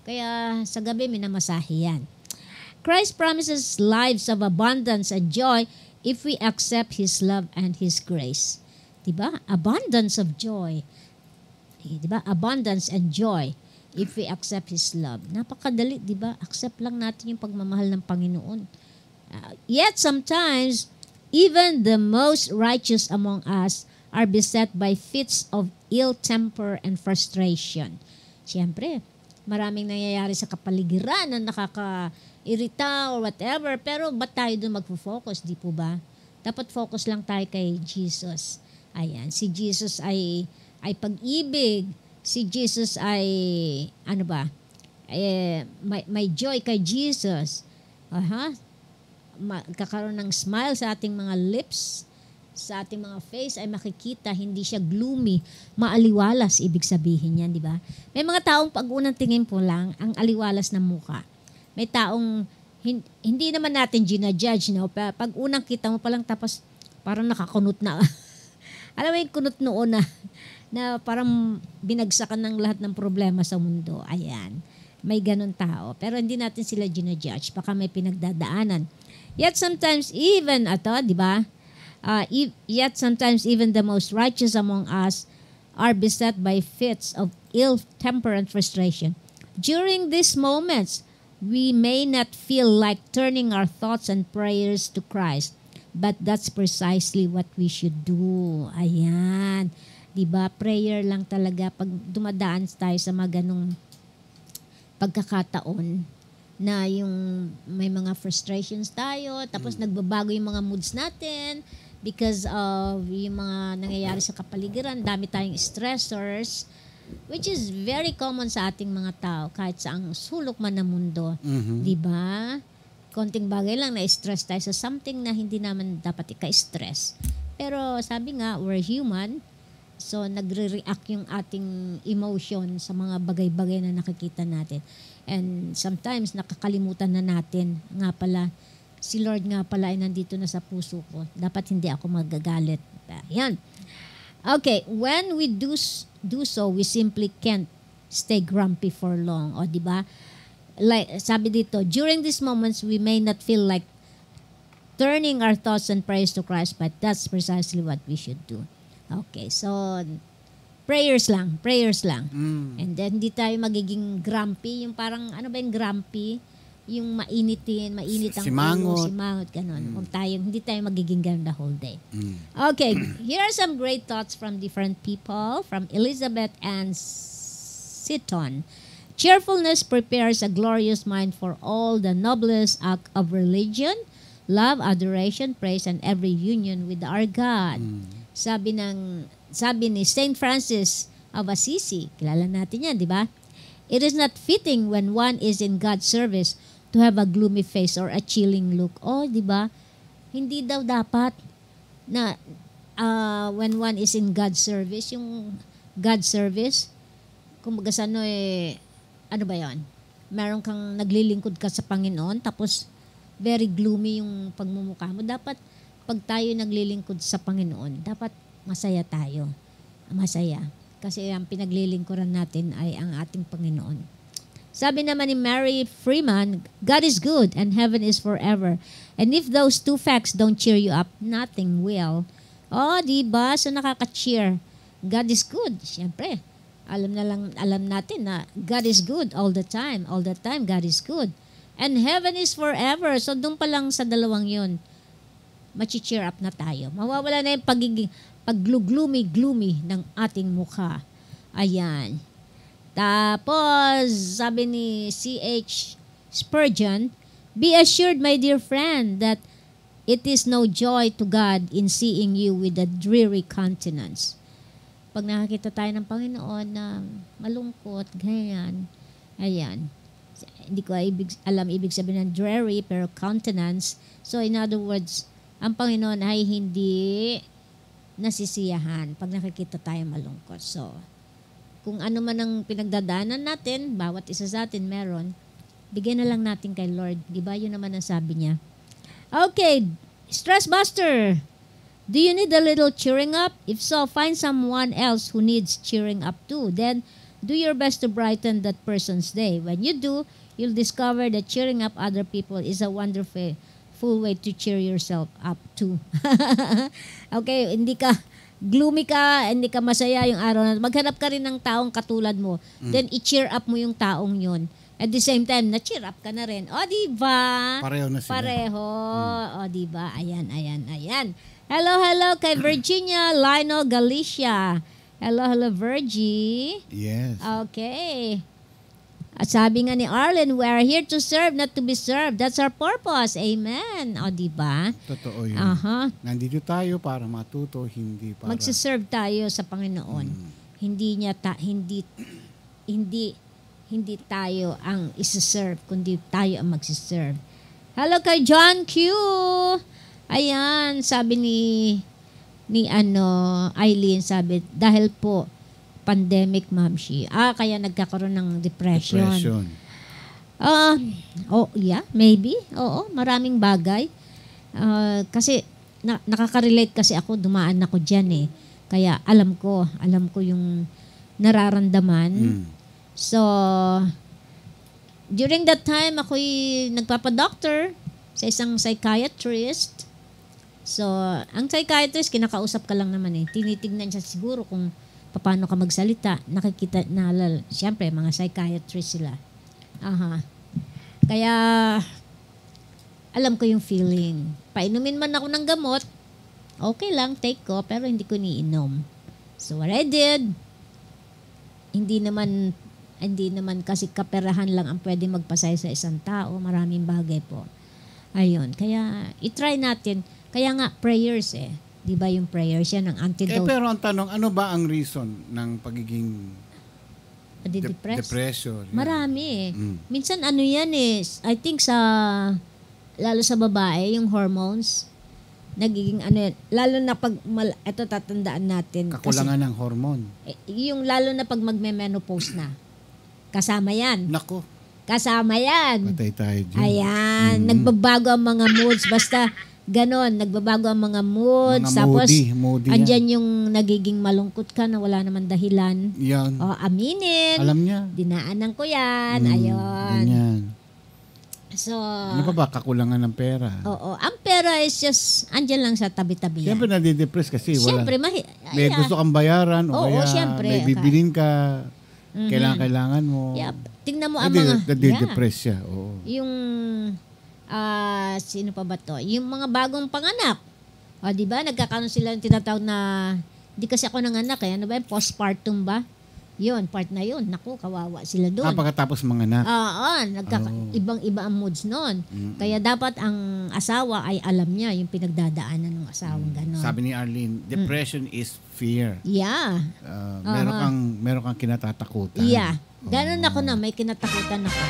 Kaya sa gabi, minamasahe yan. Christ promises lives of abundance and joy if we accept His love and His grace. Diba? Abundance of joy. Diba? Abundance and joy if we accept His love. Napakadali, diba? Accept lang natin yung pagmamahal ng Panginoon. Yet sometimes, even the most righteous among us are beset by fits of ill temper and frustration. Siyempre, maraming nangyayari sa kapaligiran na nakaka-irita or whatever. Pero ba't tayo doon magpo-focus? Di po ba? Dapat focus lang tayo kay Jesus. Ayan. Si Jesus ay pag-ibig. Si Jesus ay, may joy kay Jesus. Kakaroon ng smile sa ating mga lips, sa ating mga face ay makikita, hindi siya gloomy, maaliwalas, ibig sabihin yan, di ba? May mga taong pag unang tingin po lang, ang aliwalas ng muka. May taong, hindi naman natin ginajudge, no? Pag unang kita mo palang tapos, parang nakakunot na. Alam mo yung kunot noon na parang binagsakan ng lahat ng problema sa mundo. Ayan. May ganun tao. Pero hindi natin sila ginajudge. Baka may pinagdadaanan. Yet sometimes even, di ba? Yet sometimes even the most righteous among us are beset by fits of ill temper and frustration. During these moments, we may not feel like turning our thoughts and prayers to Christ, but that's precisely what we should do. Ayan. Diba? Prayer lang talaga pag dumadaan tayo sa mga ganong pagkakataon na yung may mga frustrations tayo, tapos nagbabago yung mga moods natin, because of yung mga nangyayari sa kapaligiran, dami tayong stressors, which is very common sa ating mga tao, kahit sa ang sulok man ng mundo. Di ba? Konting bagay lang, na-stress tayo sa something na hindi naman dapat ika-stress. Pero sabi nga, we're human, so nagre-react yung ating emotion sa mga bagay-bagay na nakikita natin. And sometimes, nakakalimutan na natin, nga pala, si Lord nga pala ay nandito na sa puso ko. Dapat hindi ako magagalit. Yan. Okay, when we do so, we simply can't stay grumpy for long. O, di ba? Like, sabi dito, during these moments, we may not feel like turning our thoughts and prayers to Christ, but that's precisely what we should do. Okay, so, prayers lang. And then, hindi tayo magiging grumpy. Yung parang, ano ba yung grumpy? Yung mainit ang
simangot.
Simangot, ganun. Hindi tayo magiging ganun the whole day. Okay, here are some great thoughts from different people, from Elizabeth and Seaton. Cheerfulness prepares a glorious mind for all the noblest act of religion, love, adoration, praise, and every union with our God. Sabi ni Saint Francis of Assisi, kilala natin yan, di ba? It is not fitting when one is in God's service to have a gloomy face or a chilling look. Oh, di ba? Hindi daw dapat na when one is in God's service, yung God's service, kumbaga sa ano ba yon? Meron kang naglilingkod ka sa Panginoon, tapos very gloomy yung pagmumukha mo. Dapat, pag tayo naglilingkod sa Panginoon, dapat masaya tayo. Masaya. Kasi ang pinaglilingkuran natin ay ang ating Panginoon. Sabi naman ni Mary Freeman, God is good and heaven is forever. And if those two facts don't cheer you up, nothing will. Oh, diba? So nakaka-cheer. God is good. Siyempre, alam natin na God is good all the time. All the time, God is good. And heaven is forever. So doon pa lang sa dalawang yun, machi-cheer up na tayo. Mawawala na yung pagiging pag-gloomy ng ating mukha. Ayan. Tapos, sabi ni C.H. Spurgeon, be assured, my dear friend, that it is no joy to God in seeing you with a dreary countenance. Pag nakakita tayo ng Panginoon na malungkot, ganyan, ayan. Hindi ko alam ibig sabihin ng dreary, pero countenance. So, in other words, ang Panginoon ay hindi nasisiyahan pag nakikita tayo malungkot. So, kung ano man ang pinagdadaanan natin, bawat isa sa atin meron, bigyan na lang natin kay Lord. Di ba? Yun naman ang sabi niya. Okay, Stress Buster. Do you need a little cheering up? If so, find someone else who needs cheering up too. Then, do your best to brighten that person's day. When you do, you'll discover that cheering up other people is a wonderful way to cheer yourself up too. Okay, hindi ka gloomy ka, hindi ka masaya yung araw na. Maghanap ka rin ng taong katulad mo. Then, i-cheer up mo yung taong yun. At the same time, na-cheer up ka na rin. O, diba?
Pareho na sila.
Pareho. O, diba? Ayan. Hello kay Virginia Lino Galicia. Hello, Virgie.
Yes.
Okay. At sabi nga ni Arlen, we are here to serve, not to be served. That's our purpose. Amen. O, diba?
Totoo yun. Nandito tayo para matuto, hindi para...
Magsiserve tayo sa Panginoon. Hindi tayo ang isiserve, kundi tayo ang magsiserve. Hello kay John Q. Ayan, sabi ni Eileen, sabi, dahil po pandemic, Ma'am Shi. Kaya nagkakaroon ng depression. Maybe. Oo, maraming bagay. Kasi nakaka-relate kasi ako, dumaan ako diyan eh. Kaya alam ko yung nararamdaman. So, during that time, ako'y nagpapa-doctor sa isang psychiatrist. So, ang psychiatrist, kinakausap ka lang naman eh. Tinitignan siya siguro kung paano ka magsalita. Nakikita, siyempre, mga psychiatrist sila. Kaya, alam ko yung feeling. Painumin man ako ng gamot, okay lang, take ko, pero hindi ko niinom. So, what I did, hindi naman kasi kaperahan lang ang pwede magpasaya sa isang tao. Maraming bagay po. Ayun. Kaya, itry natin. Kaya nga, prayers eh. Di ba yung prayers yan ang antidote?
Pero ang tanong, ano ba ang reason ng pagiging depression?
Marami eh. Minsan ano yan eh. I think lalo sa babae, yung hormones, nagiging lalo na pag, ito tatandaan natin.
Kakulangan ng hormone.
Yung lalo na pag magme-menopause na. Kasama yan.
Nako.
Kasama yan.
Patay tayo dyan.
Ayan. Nagbabago ang mga moods. Basta ganon, nagbabago ang mga moods. Tapos, andyan yung nagiging malungkot ka na wala naman dahilan.
Yan.
O, aminin.
Alam niya.
Dinaanan ko yan. Ayun.
Ganyan.
So,
ano pa ba? Kakulangan ng pera.
Oo. Ang pera is just, andyan lang sa tabi-tabi yan.
Siyempre, nadidepress kasi.
Siyempre,
may gusto kang bayaran o kaya
syempre,
may bibilin ka. Kailangan mo.
Yeah. Tingnan mo ang mga...
Nadidepress siya. Oo.
Yung... sino pa ba to? Yung mga bagong panganak. O, di ba? Nagkakaroon sila ng tinatawag na, di kasi ako nanganak eh. Ano ba yung postpartum ba? Yun, part na yun. Naku, kawawa sila doon.
Pagkatapos manganak.
Oo, ibang-iba ang moods noon. Kaya dapat ang asawa ay alam niya yung pinagdadaanan ng asawang gano'n.
Sabi ni Arlene, depression is fear.
Yeah.
Meron kang kinatatakutan.
Yeah. Ganon ako na, may kinatakutan ako.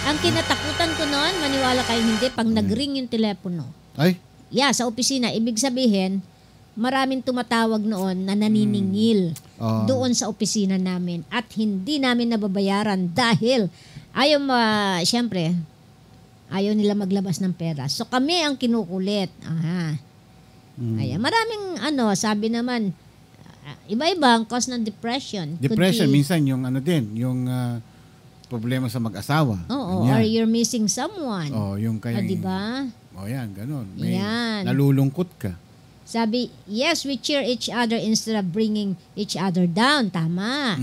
Ang kinatakutan ko noon, maniwala kayo hindi, pag nag-ring yung telepono.
Ay?
Yeah, sa opisina. Ibig sabihin, maraming tumatawag noon na naniningil doon sa opisina namin at hindi namin nababayaran dahil siyempre, ayaw nila maglabas ng pera. So kami ang kinukulit. Ayan, maraming sabi naman, iba-iba ang cause ng depression.
Depression, minsan yung yung problema sa mag-asawa.
Oo, or you're missing someone.
Yung kayang...
diba?
Yan, ganun. May
Yan.
nalulungkot ka.
Sabi, yes, we cheer each other instead of bringing each other down. Tama.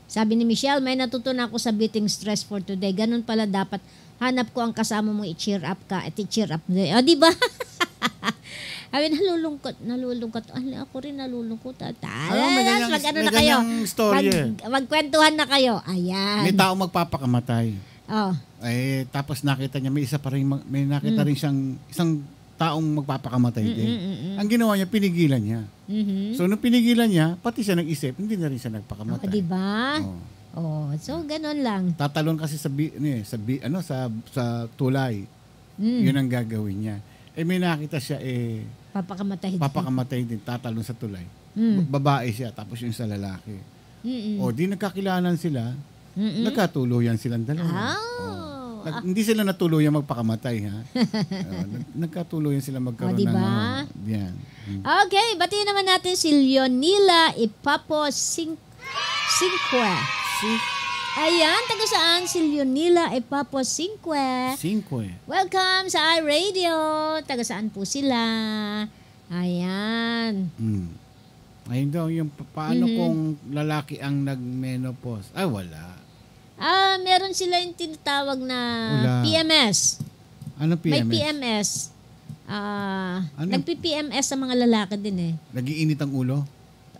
Sabi ni Michelle, may natutunan ako sa beating stress for today. Ganun pala dapat. Hanap ko ang kasama mo, i-cheer up ka at i-cheer up mo. Diba? Sabi, nalulungkot. Ako rin nalulungkot. Mag-ano na kayo? Magkwentuhan na kayo. Ayan.
May tao magpapakamatay. Tapos nakita niya, may nakita rin siyang isang taong magpapakamatay din. Ang ginawa niya, pinigilan niya. So, nung pinigilan niya, pati siya nag-isip, hindi na rin siya nagpakamatay.
Diba? So ganun lang.
Tatalon kasi sa tulay. Yun ang gagawin niya. May nakita siya papakamatay din, tatalon sa tulay. Babae siya, tapos yung sa lalaki. Di nagkakilanan sila, nagkatuluyan silang dalawa. Hindi sila natuluyan magpakamatay, ha? Nagkatuluyan sila magkaroon
diba?
Yan.
Okay, batiin naman natin si Leonila Ipapo Cinque. Ayan, taga saan si Leonila Ipapo Cinque? Welcome sa iRadio. Taga saan po sila? Ayan.
Ayun daw, yung paano kung lalaki ang nag-menopause? Ay, wala.
Meron sila yung tinatawag na PMS.
Ano PMS?
May PMS. Nagpi-PMS sa mga lalaki din
Nagiinit ang ulo?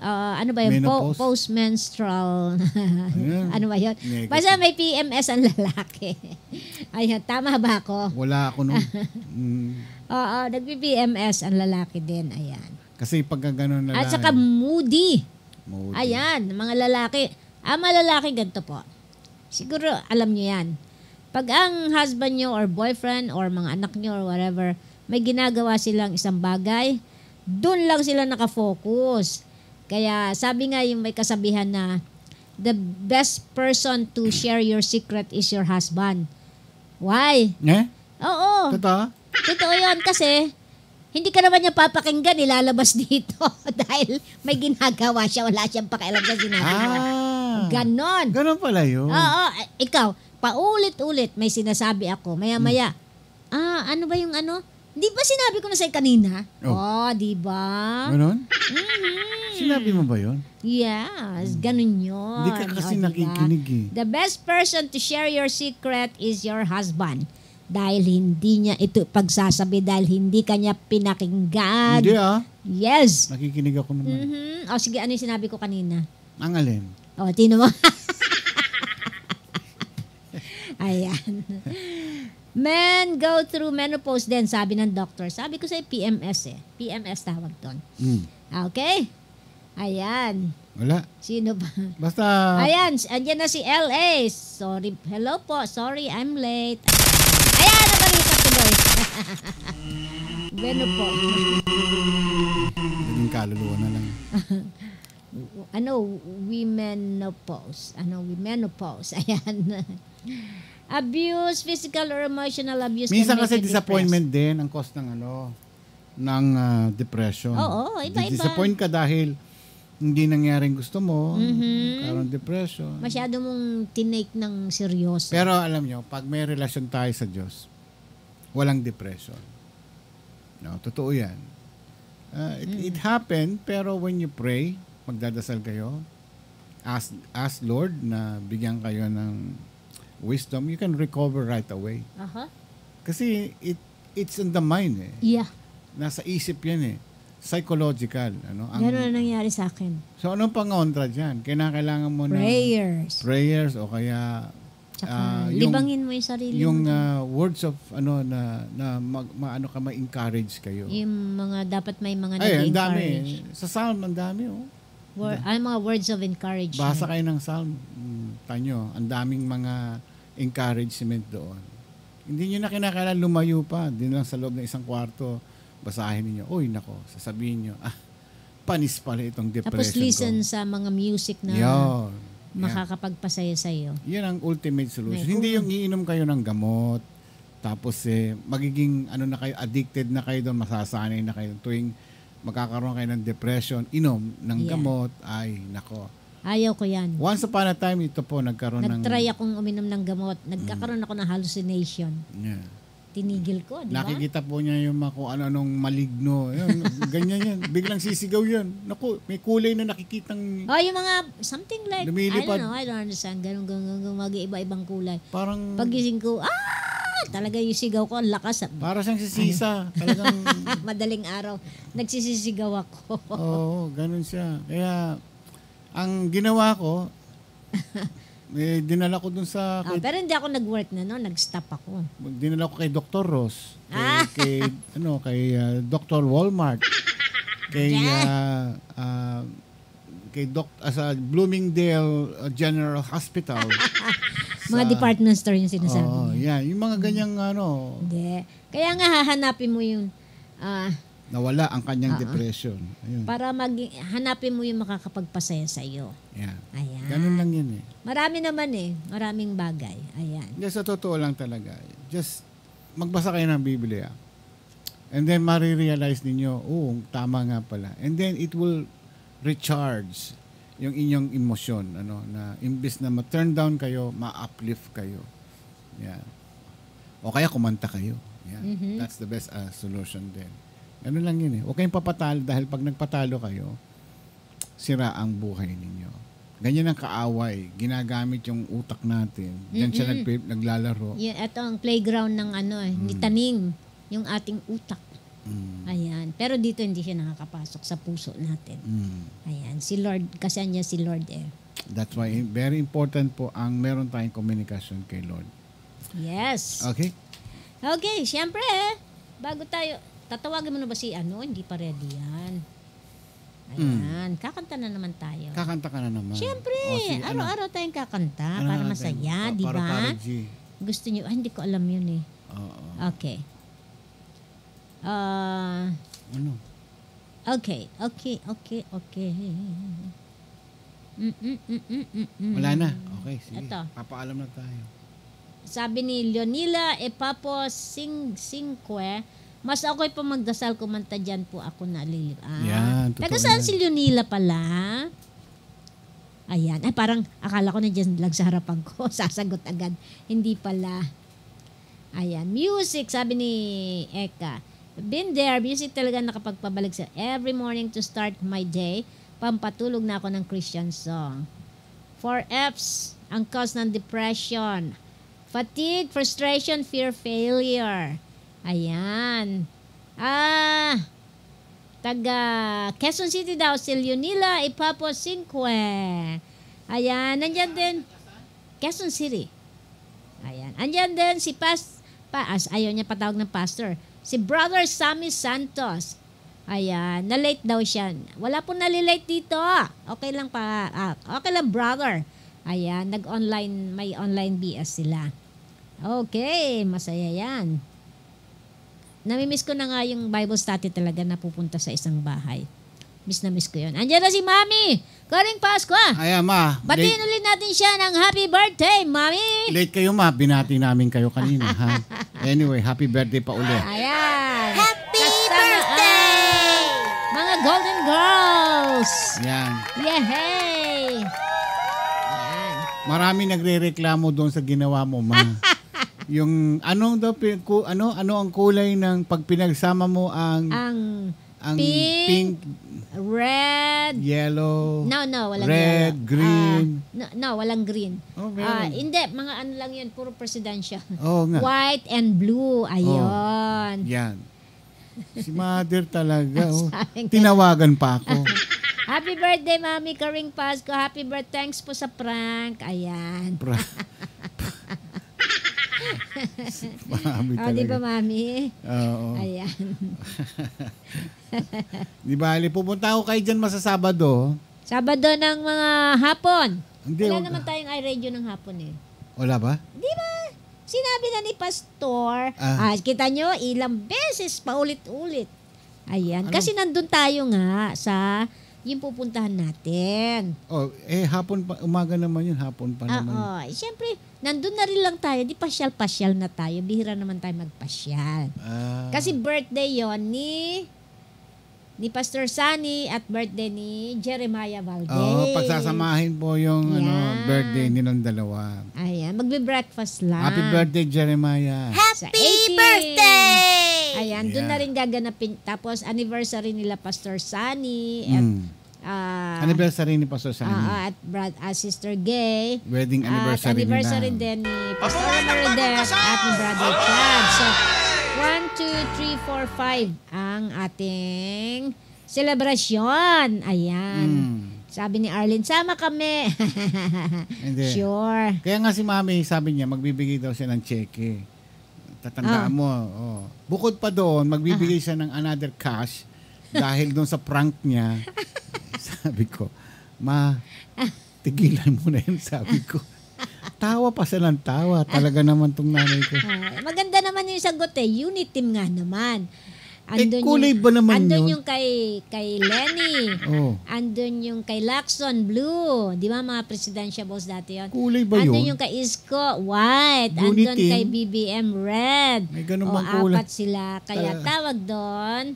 Ano ba yun? Post-menstrual. Ano ba yun? Basta may PMS ang lalaki. Ayan, tama ba ako?
Wala ako nun.
Nagpi-PMS ang lalaki din. Ayan.
Kasi pagka gano'n na
At saka moody. Ayan, mga lalaki. Mga lalaki ganito po. Siguro alam nyo yan. Pag ang husband nyo or boyfriend or mga anak nyo or whatever, may ginagawa silang isang bagay, doon lang sila nakafocus. Kaya sabi nga yung may kasabihan na the best person to share your secret is your husband. Why? Oo. Totoo yun kasi hindi ka naman niya papakinggan, ilalabas dito dahil may ginagawa siya, wala siyang pakialam sa sinabi mo. Ganon.
Ganon pala yun.
Oo. Ikaw, paulit-ulit may sinasabi ako, maya-maya. Ano ba yung ano? Di ba sinabi ko na sa'yo kanina? Di ba?
Ganon? Sinabi mo ba yun?
Yes, ganun yun.
Hindi ka kasi nakikinig
The best person to share your secret is your husband. Dahil hindi niya ito pagsasabi, dahil hindi kanya pinakinggan.
Hindi
Yes.
Nakikinig ako naman.
Sige, ano yung sinabi ko kanina?
Ang alin?
Tino mo. Ayan. Men go through menopause din, sabi ng doctor. Sabi ko sa'yo, PMS PMS tawag doon. Okay? Ayan.
Wala.
Sino ba?
Basta...
Ayan, andyan na si LA. Sorry. Hello po. Sorry, I'm late. Ayan, nabalita tuloy. Menopause.
Naging kaluluwa na lang.
Womenopause. Ayan. Abuse, physical or emotional abuse.
Minsan kasi disappointment din ang cause ng ng depression.
Oo, iba-iba.
Disappoint ka dahil hindi nangyaring gusto mo, karon depression.
Masyado mong tinake ng seryoso.
Pero alam nyo, pag may relasyon tayo sa Diyos, walang depression. No, totoo yan. It happened, pero when you pray, magdadasal kayo, ask Lord na bigyan kayo ng wisdom, you can recover right away. Kasi it's in the mind
Yeah.
Nasa isip yan Psychological.
Ganun ang nangyari sa akin.
So, anong pangontra dyan? Kailangan mo prayers o kaya
libangin mo yung sarili
yung
mo.
words of ma-encourage kayo.
Yung mga dapat may mga
ang
nag-encourage.
dami. Sa Psalm, ang dami
mga words of encouragement.
Basa kayo ng Psalm. Tanyo, ang daming mga encouragement doon. Hindi nyo na kinakailangan lumayo pa. Din lang sa loob ng isang kwarto, basahin niyo. Uy, nako, sasabihin nyo, panis pala itong depression
Tapos listen
ko.
sa mga music na makakapagpasaya sa'yo.
Yan ang ultimate solution. Hindi yung iinom kayo ng gamot, tapos magiging addicted na kayo doon, masasanay na kayo tuwing magkakaroon kayo ng depression, inom ng gamot, ay nako.
Ayaw ko yan.
Once upon a time, ito po,
Nag-try akong uminom ng gamot. Nagkakaroon ako ng hallucination.
Yeah.
Tinigil ko, di ba?
Nakikita po niya yung kung ano-anong maligno. Yun, ganyan yan. Biglang sisigaw yan. Naku, may kulay na nakikitang...
yung mga something like,
lumilipad.
I don't understand. Ganun, mag-iba-ibang kulay.
Parang...
Pagising ko, talaga yung sigaw ko, ang lakas.
Para siyang sisisa. Talagang...
Madaling araw. Nagsisisigaw ako.
Oo, ganun siya. Kaya... Ang ginawa ko, dinala ko dun sa...
pero hindi ako nag-work na, no? Nag-stop ako.
Dinala ko kay Dr. Ross. Kay Dr. Walmart. Kay sa Bloomingdale General Hospital.
Mga department store yung sinasabi.
Yeah. Yung mga ganyang
Hindi. Kaya nga hahanapin mo yung...
nawala ang kanyang depression. Ayun.
Para hanapin mo yung makakapagpasaya sa iyo.
Yeah.
Ayan.
Ganun lang yun
Marami naman maraming bagay. Ayan.
Sa totoo lang talaga. Just magbasa kayo ng Biblia. And then marirealize ninyo, tama nga pala. And then it will recharge yung inyong emosyon, na imbes na ma-turn down kayo, ma-uplift kayo. Yeah. O kaya kumanta kayo. Yeah. Mm-hmm. That's the best solution din. Ganun lang yun Huwag kayong papatalo dahil pag nagpatalo kayo, sira ang buhay ninyo. Ganyan ang kaaway. Ginagamit yung utak natin. Diyan siya naglalaro.
Ito ang playground ng ni Taning, yung ating utak. Ayan. Pero dito hindi siya nakakapasok sa puso natin. Ayan. Si Lord, kasi niya si Lord
That's why very important po ang meron tayong komunikasyon kay Lord.
Yes.
Okay?
Okay, siyempre bago tayo, tatawagin mo na ba si Hindi pa ready yan. Ayan. Kakanta na naman tayo.
Kakanta ka na naman.
Siyempre. Araw-araw tayong kakanta para masaya, di ba? Gusto niyo, hindi ko alam yun Okay. Okay.
Wala na. Okay, sige.
Ito.
Papaalam na tayo.
Sabi ni Leonila Epapo Singque, mas ako'y pa magdasal kumanta dyan po ako nalilip. Taga saan si Leonila pala? Ayan. Parang akala ko na dyan lang sa harapan ko. Sasagot agad. Hindi pala. Ayan. Music, sabi ni Eka. Been there. Music talaga nakapagpabalik sa every morning to start my day. Pampatulog na ako ng Christian song. 4 F's ang cause ng depression. Fatigue, frustration, fear, failure. Ayan. Taga Quezon City daw, si Leonila Ipapo Singque. Ayan, nandyan din. Quezon City. Ayan. Andyan din si ayaw niya patawag ng pastor. Si Brother Sammy Santos. Ayan, na-late daw siya. Wala po nalilate dito. Okay lang okay lang, brother. Ayan, may online BS sila. Okay, masaya yan. Namimiss ko na nga yung Bible study talaga na pupunta sa isang bahay. Miss na miss ko yun. Andiyan na si Mami! Karing Pasko!
Ayan, Ma.
Batiin ulit natin siya ng happy birthday, Mami!
Late kayo, Ma. Binati namin kayo kanina, ha? Anyway, happy birthday pa ulit.
Ayan! Happy birthday! Mga Golden Girls!
Yan.
Yehey! Yan.
Marami nagre-reklamo doon sa ginawa mo, Ma. Yung ano ang kulay ng pag pinagsama mo ang pink,
red,
yellow,
walang
red,
yellow.
green.
Walang green. Hindi, mga lang yun, puro presidential. White and blue, ayun.
Yan. Si Mother talaga. Tinawagan pa ako.
Happy birthday, Mami Karing Pasko. Happy birthday. Thanks po sa prank. Ayan.
Mami talaga.
Di ba, Mami?
Oo.
Ayan.
Di ba, pupunta ako kayo dyan masasabado.
Sabado ng mga hapon.
Hindi,
wala naman tayong iRadio ng hapon
Wala ba?
Di ba? Sinabi na ni Pastor, kita nyo, ilang beses paulit-ulit. Ayan.
Ano?
Kasi nandun tayo nga sa yung pupuntahan natin.
Hapon pa, umaga naman yun, hapon pa naman.
Oo. Siyempre, nandun na rin lang tayo. Di pasyal-pasyal na tayo. Bihira naman tayo magpasyal. Kasi birthday yon ni Pastor Sunny at birthday ni Jeremiah Valdez.
Pagsasamahin po yung birthday nilang dalawa.
Ayan, magbe-breakfast lang.
Happy birthday, Jeremiah.
Happy birthday! Ayan, doon na rin gaganapin. Tapos, anniversary nila Pastor Sunny at
anniversary ni Pastor Sunny.
at Sister Gay.
Wedding anniversary
at anniversary din ni Pastor Maridette at ni Brother Chad. So, 1, 2, 3, 4, 5 ang ating celebration. Ayan. Sabi ni Arlene, sama kami.
Hindi.
Sure.
Kaya nga si Mami, sabi niya, magbibigay daw siya ng cheque. Tatandaan mo. Bukod pa doon, magbibigay siya ng another cash dahil doon sa prank niya. Sabi ko, Ma, tigilan mo na yun, sabi ko. Tawa pa siya ng tawa. Talaga naman tong nanay ko.
Maganda naman yung sagot Unit team nga naman. Andun
kulay ba naman
andun
yun?
yung kay Lenny. Andun yung kay Lacson, blue. Di ba mga presidentiables dati yun?
Kulay ba yun?
Andun yung kay Isko, white.
Unit
Andun
team?
kay BBM, red.
May ganun bang kulay?
4 sila. Kaya tawag doon.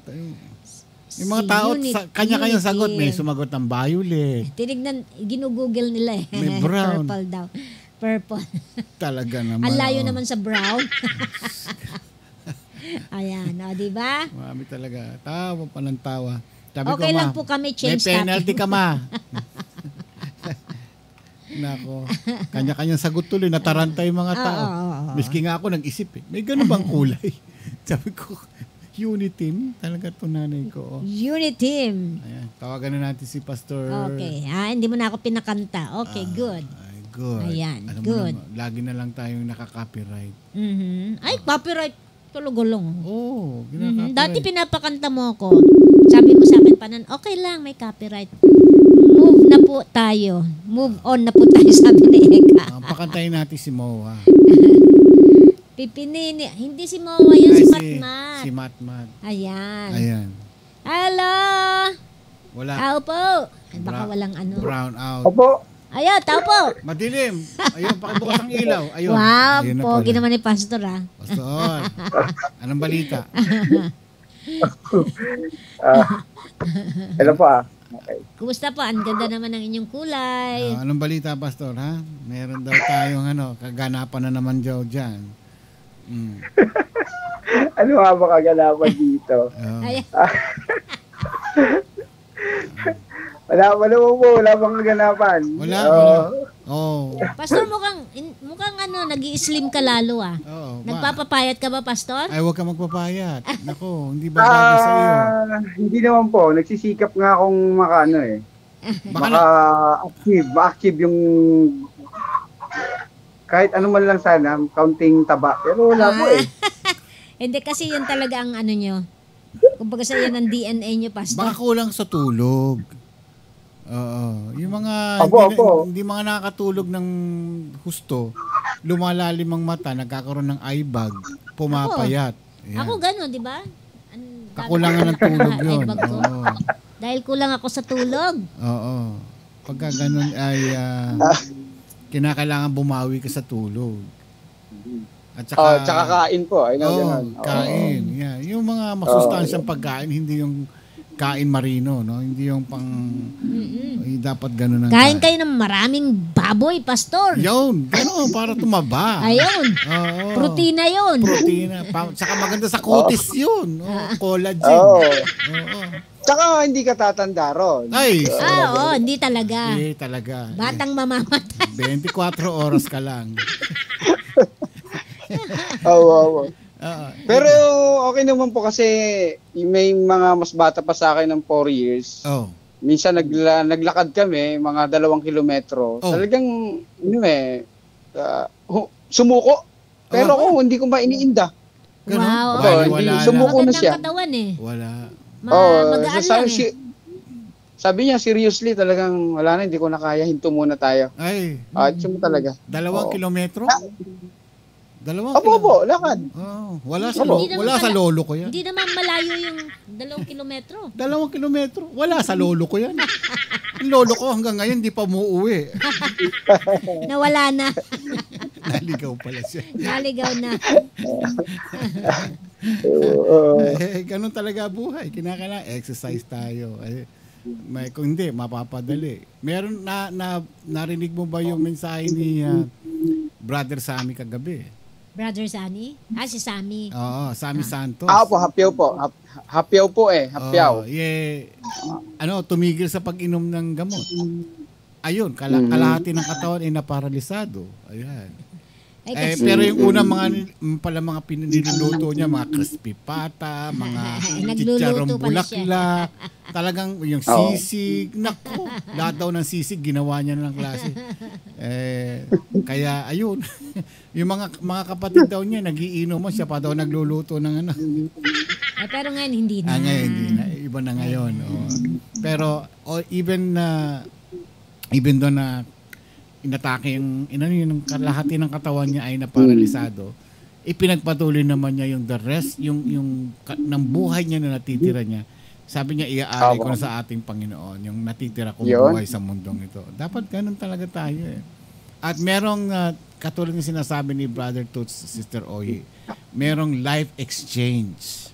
Yung mga tao, kanya-kanyang
Unity.
sagot. May sumagot ng violet.
Tinignan, ginugoogle nila
May brown.
Purple daw. Purple.
Talaga naman.
Ang layo naman sa brown. Ayan, di ba?
Mami talaga. Tawa pa ng tawa. Sabi
Okay
ko,
lang
Ma,
po kami, change
may penalty
topic.
ka, Ma. Nako. Kanya-kanyang sagot tuloy. Nataranta yung mga tao. Miski nga ako nag-isip May ganun bang kulay? Sabi ko, Unit team? Talaga ito nanay ko.
Unit team.
Ayan, tawagan na natin si Pastor.
Okay. Hindi mo na ako pinakanta. Okay, good.
Good.
Ayan,
Alam
good.
Mo naman, lagi na lang tayong nakaka-copyright.
Ay, copyright. Tulog-gulong.
Ginaka-copyright.
Dati pinapakanta mo ako. Sabi mo sa akin panan, okay lang, may copyright. Move na po tayo. Move on na po tayo, sabi ni Eka.
Pakantayin natin si Moa.
Pipinini. Hindi si Moa yun, si Matmat.
Si Matmat.
Ayan. Hello?
Wala.
Tao po. Baka walang ano.
Brown out.
Opo.
Ayun, tao po.
Madilim. Ayun, pakibukas ang ilaw. Ayun.
Wow,
Ayun na
pogi
pala.
naman ni Pastor
Pastor. Anong balita?
Hello po Okay.
Kumusta po? Ang ganda naman ng inyong kulay.
Anong balita, Pastor, ha? Meron daw tayong kaganapan na naman dyan.
Ano nga ba kaganapan dito? Wala bang kaganapan.
Wala.
Pastor, mukhang nag-i-slim ka lalo Nagpapapayat ka ba, Pastor?
Ay, huwag ka magpapayat. Nako, hindi ba bagay sa iyo?
Hindi naman po. Nagsisikap nga akong ma-active yung kahit ano man lang sana, counting taba. Pero wala po
Hindi kasi yun talaga ang nyo. Kumbaga sa yan ang DNA nyo, Pastor.
Baka kulang sa tulog. Yung mga hindi mga nakakatulog ng husto, lumalalim ang mata, nagkakaroon ng eye bag, pumapayat.
Ako gano'n, di ba?
Kakulangan ng tulog yun.
Dahil kulang ako sa tulog.
Pagka gano'n ay kinakailangan bumawi ka sa tulog. At
tsaka kain po.
Kain. Yeah. Yung mga masustansyang pagkain, hindi yung kain marino, no? Hindi yung dapat gano'n ang
kain kayo ng maraming baboy, Pastor.
Yun, gano'n, para tumaba.
Ayun. Protina yun.
Saka maganda sa kutis yun. Collagen.
Tsaka hindi ka tatanda ron.
Ay.
Hindi talaga.
Hindi talaga.
Batang mamamatay.
24 oras ka lang.
Pero okay naman po kasi may mga mas bata pa sa akin ng 4 years. Minsan naglakad kami, mga 2 kilometro. Talagang, sumuko. Pero ako, hindi ko ba iniinda.
Wow.
Sumuko na siya.
Magandang katawan
Wala.
Magaan lang
Sabi niya, seriously, talagang wala na, hindi ko na kaya, hinto muna tayo.
Ay.
Hinto talaga.
2 kilometro? 2
Opo, lakad.
Wala sa lolo ko yan.
Hindi naman malayo yung 2 kilometro.
2 kilometro? Wala sa lolo ko yan. Ang lolo ko hanggang ngayon, di pa umuwi.
Nawala na.
Naligaw pala siya.
Naligaw na.
Ganun talaga buhay. Kinakailangan exercise tayo. Kung hindi, mapapadali. Meron narinig mo ba yung mensahe ni Brother Sammy kagabi?
Brother Sammy? Si Sammy.
Oo, Sammy Santos.
Po, hapyaw po. Hapyaw po hapyaw.
Tumigil sa pag-inom ng gamot. Ayun, kalahati ng katawan ay naparalisado. Ayan. Pero yung unang mga piniluluto niya, mga crispy pata, mga chicharong bulaklak, talagang yung sisig, nako, lahat daw ng sisig ginawa niya ng klase. Kaya ayun, yung mga kapatid daw niya nagiinom mo, siya pa daw nagluluto ng ano.
Pero ngayon hindi na.
Ngayon hindi na, iba na ngayon. Pero even though na inatake yung kalahati ng katawan niya ay naparalisado, ipinagpatuloy naman niya yung the rest, yung ng buhay niya na natitira niya. Sabi niya, iaari ko na sa ating Panginoon yung natitira kong buhay sa mundong ito. Dapat ganun talaga tayo eh. At merong, katulad ng sinasabi ni Brother Toots, Sister Oye, merong life exchange.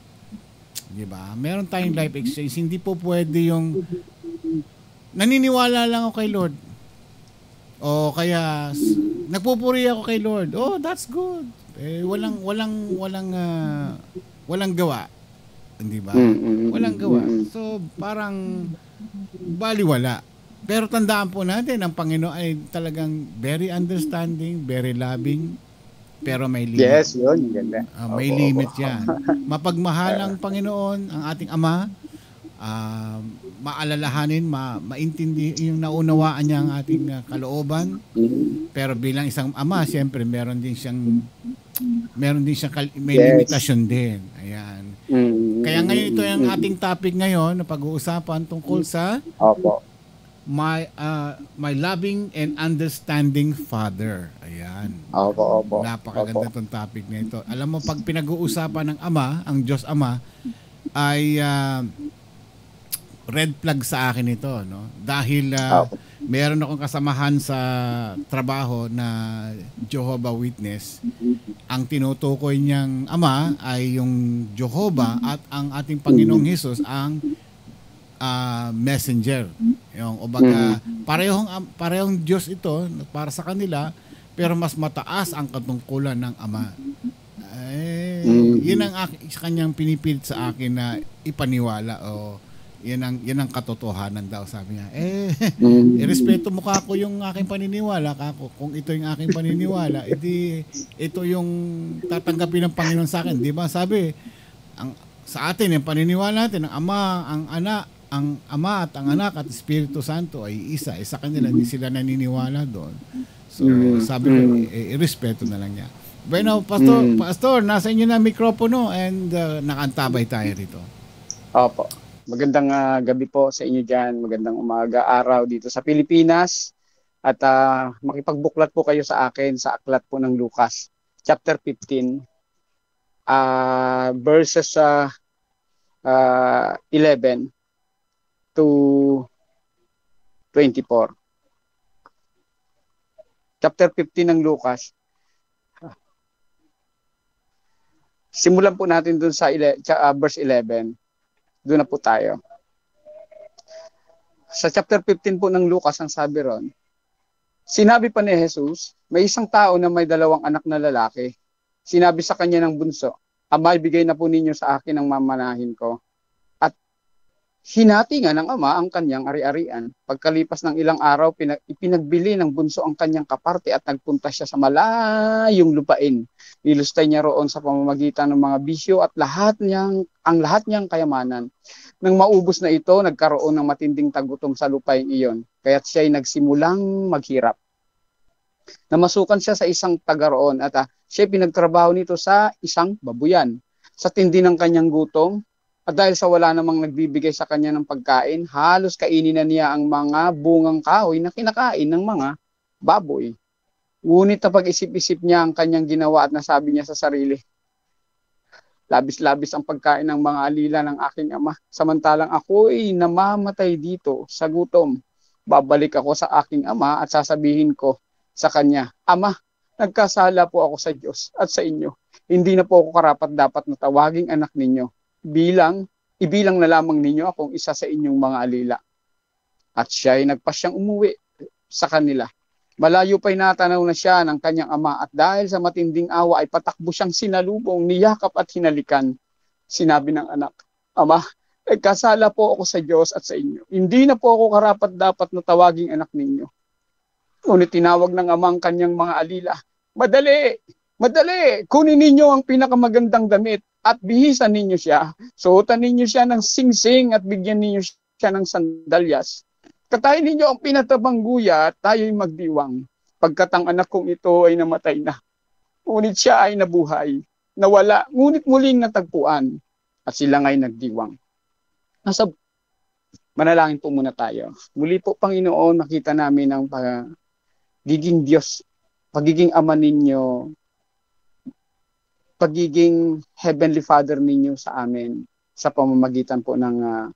Diba? Meron tayong life exchange. Hindi po pwede yung naniniwala lang ako kay Lord. O kaya nagpupuri ako kay Lord. Oh, that's good. Walang gawa. Hindi ba? Walang gawa. So parang baliwala. Pero tandaan po natin, ang Panginoon ay talagang very understanding, very loving, pero may limit.
Yes, yun. Ganda.
May limit yan. Mapagmahal ang Panginoon, ang ating Ama. Maalalahanin, maintindi yung naunawaan niya ang ating kalooban. Pero bilang isang ama, siyempre meron din siyang may limitasyon din. Ayan. Kaya ngayon ito yung ating topic ngayon na pag-uusapan tungkol sa my loving and understanding Father. Ayan. Napakaganda itong topic na ito. Alam mo, pag pinag-uusapan ng Ama, ang Diyos Ama, ay red flag sa akin ito, no? Dahil meron akong kasamahan sa trabaho na Jehovah Witness. Ang tinutukoy niyang ama ay yung Jehovah at ang ating Panginoong Hesus ang messenger. Yung parehong Diyos ito para sa kanila, pero mas mataas ang katungkulan ng ama. Yun ang kanyang pinipilit sa akin na ipaniwala o yan ang katotohanan daw, sabi niya. Irespeto mo kako yung aking paniniwala, kako. Kung ito yung aking paniniwala, edi ito yung tatanggapin ng Panginoon sa akin. Di ba? Sabi, sa atin, yung paniniwala natin, ang Ama at ang Anak at Espiritu Santo ay isa. Sa kanila, hindi sila naniniwala doon. So, sabi ko, irespeto na lang niya. Bueno, Pastor, nasa inyo na mikropono and nakantabay tayo rito.
Opo. Magandang gabi po sa inyo dyan. Magandang umaga, araw dito sa Pilipinas. At makipagbuklat po kayo sa akin sa aklat po ng Lucas, chapter 15, verses 11 to 24. Chapter 15 ng Lucas. Simulan po natin dun sa verse 11. Doon na po tayo. Sa chapter 15 po ng Lucas, ang sabi ron, sinabi pa ni Jesus, may isang tao na may 2 anak na lalaki. Sinabi sa kanya ng bunso, Ama, ibigay na po ninyo sa akin ang mamanahin ko. At hinati nga ng ama ang kanyang ari-arian. Pagkalipas ng ilang araw, ipinagbili ng bunso ang kanyang kaparte at nagpunta siya sa malayong lupain. Nilustay niya roon sa pamamagitan ng mga bisyo at ang lahat niyang kayamanan. Nang maubos na ito, nagkaroon ng matinding tagutom sa lupain iyon. Kaya't siya ay nagsimulang maghirap. Namasukan siya sa isang taga roon at siya pinagtrabaho nito sa isang babuyan. Sa tindi ng kanyang gutom, At dahil sa wala namang nagbibigay sa kanya ng pagkain, halos kainin na niya ang mga bungang kahoy na kinakain ng mga baboy. Ngunit napag isip-isip niya ang kanyang ginawa at nasabi niya sa sarili, labis-labis ang pagkain ng mga alila ng aking ama. Samantalang ako'y namamatay dito sa gutom. Babalik ako sa aking ama at sasabihin ko sa kanya, Ama, nagkasala po ako sa Diyos at sa inyo. Hindi na po ako karapat-dapat na tawaging anak ninyo. Ibilang na lamang ninyo akong isa sa inyong mga alila. At siya ay nagpasyang umuwi sa kanila. Malayo pa'y natanaw na siya ng kanyang ama at dahil sa matinding awa ay patakbo siyang sinalubong, niyakap at hinalikan. Sinabi ng anak, Ama, nagkasala po ako sa Diyos at sa inyo. Hindi na po ako karapat-dapat na tawaging anak ninyo. Ngunit tinawag ng ama ang kanyang mga alila, Madali! Madali! Kunin ninyo ang pinakamagandang damit at bihisan ninyo siya. Suotan ninyo siya ng singsing at bigyan ninyo siya ng sandalyas. Katayin ninyo ang pinatabang guya at tayo'y magdiwang. Pagkat ang anak kong ito ay namatay na. Ngunit siya ay nabuhay. Nawala, ngunit muling natagpuan. At sila nga'y nagdiwang. Manalangin po muna tayo. Muli po, Panginoon, makita namin ang pagiging Diyos, pagiging Ama ninyo, pagiging Heavenly Father ninyo sa amin sa pamamagitan po ng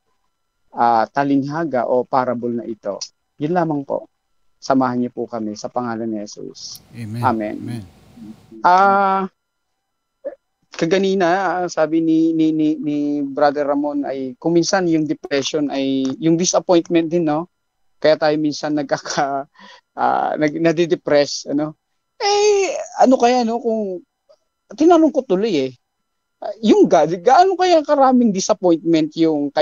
talinghaga o parable na ito. Yun lamang po. Samahan niyo po kami sa pangalan ni Jesus.
Amen.
Amen.
Amen.
Kaganina, sabi ni Brother Ramon ay kung minsan yung depression ay yung disappointment din, no? Kaya tayo minsan nadidepress, ano? Ano kaya, no, kung tinanong ko tuloy yung God, gaano kaya karaming disappointment yung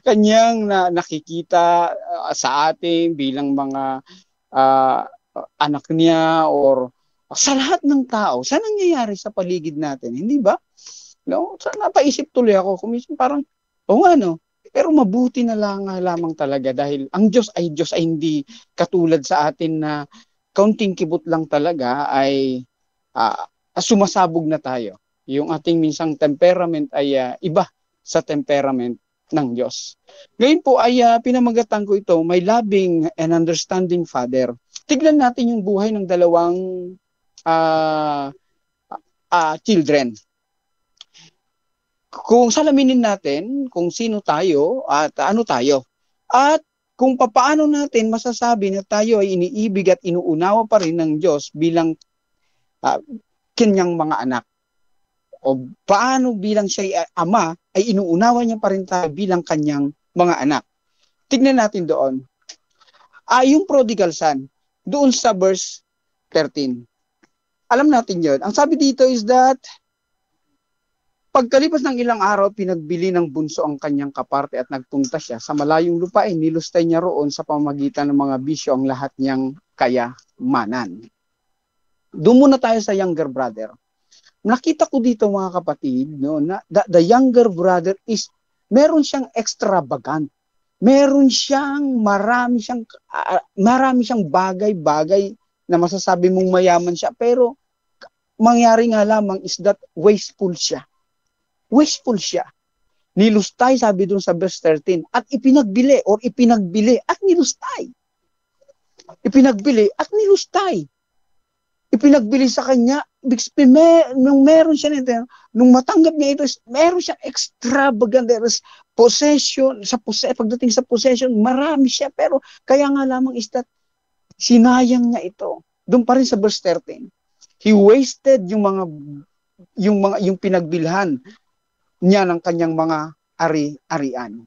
kanyang nakikita sa atin bilang mga anak niya or sa lahat ng tao, sa nangyayari sa paligid natin, hindi ba? No? Napaisip tuloy ako, kuminsan parang, no? Pero mabuti na lamang talaga dahil ang Diyos ay hindi katulad sa atin na kaunting kibot lang talaga ay sumasabog na tayo. Yung ating minsang temperament ay iba sa temperament ng Diyos. Ngayon po ay pinamagatan ko ito, may loving and understanding Father. Tignan natin yung buhay ng dalawang children. Kung salaminin natin kung sino tayo at ano tayo. At kung papaano natin masasabi na tayo ay iniibig at inuunawa pa rin ng Diyos bilang kanyang mga anak. O paano bilang siya ama ay inuunawa niya pa rin tayo bilang kanyang mga anak. Tignan natin doon. Yung prodigal son, doon sa verse 13. Alam natin yun. Ang sabi dito is that pagkalipas ng ilang araw, pinagbili ng bunso ang kanyang kaparte at nagpunta siya sa malayong lupain. Nilustay niya roon sa pamamagitan ng mga bisyo ang lahat niyang kayamanan. Doon muna tayo sa younger brother. Nakita ko dito mga kapatid, no, na the younger brother is meron siyang extravagant. Meron siyang marami siyang bagay-bagay na masasabi mong mayaman siya, pero mangyari nga lamang is that wasteful siya. Wasteful siya. Nilustay, sabi doon sa verse 13, at ipinagbili at nilustay. Ipinagbili at nilustay. Ipinagbili sa kanya, nung meron siya nito, nung matanggap niya ito, meron siyang extravagant possession, pagdating sa possession, marami siya, pero kaya nga lamang is that sinayang niya ito. Doon pa rin sa verse 13. He wasted yung pinagbilhan niya ng kanyang mga ari-arian.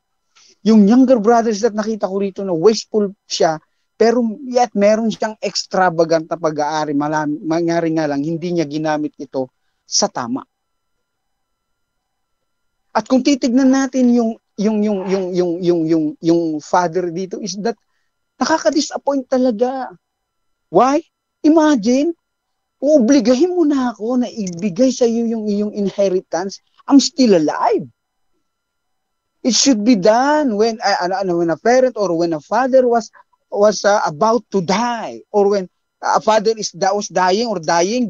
Yung younger brothers that nakita ko rito na wasteful siya, pero yet meron siyang extravagant na pag-aari. Mangyari nga lang, hindi niya ginamit ito sa tama. At kung titignan natin yung father dito is that nakaka-disappoint talaga. Why? Imagine, uobligahin mo na ako na ibigay sa iyo yung iyong inheritance. I'm still alive. It should be done when a parent or when a father was about to die, or when a father was dying,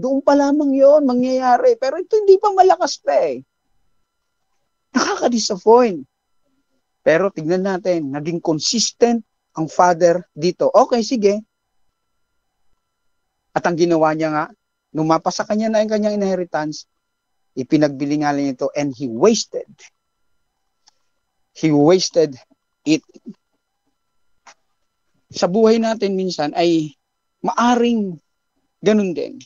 doon pa lamang yon mangyayari. Pero ito hindi pa malakas pa eh. Nakaka-disappoint. Pero tignan natin, naging consistent ang Father dito. Okay, sige. At ang ginawa niya nga, nung mapasa kanya na yung kanyang inheritance, ipinagbili nga niya ito and he wasted. He wasted it. Sa buhay natin minsan ay maaring ganun din.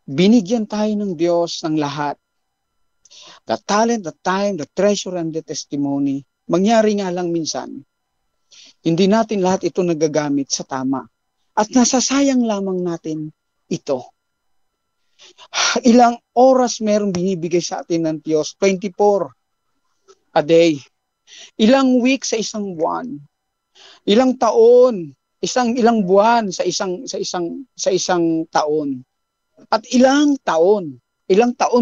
Binigyan tayo ng Diyos ng lahat. The talent, the time, the treasure, and the testimony. Mangyari nga lang minsan, hindi natin lahat ito nagagamit sa tama. At nasasayang lamang natin ito. Ilang oras merong binibigay sa atin ng Diyos? 24 a day. Ilang week sa isang buwan. Ilang taon, ilang buwan sa isang taon. At ilang taon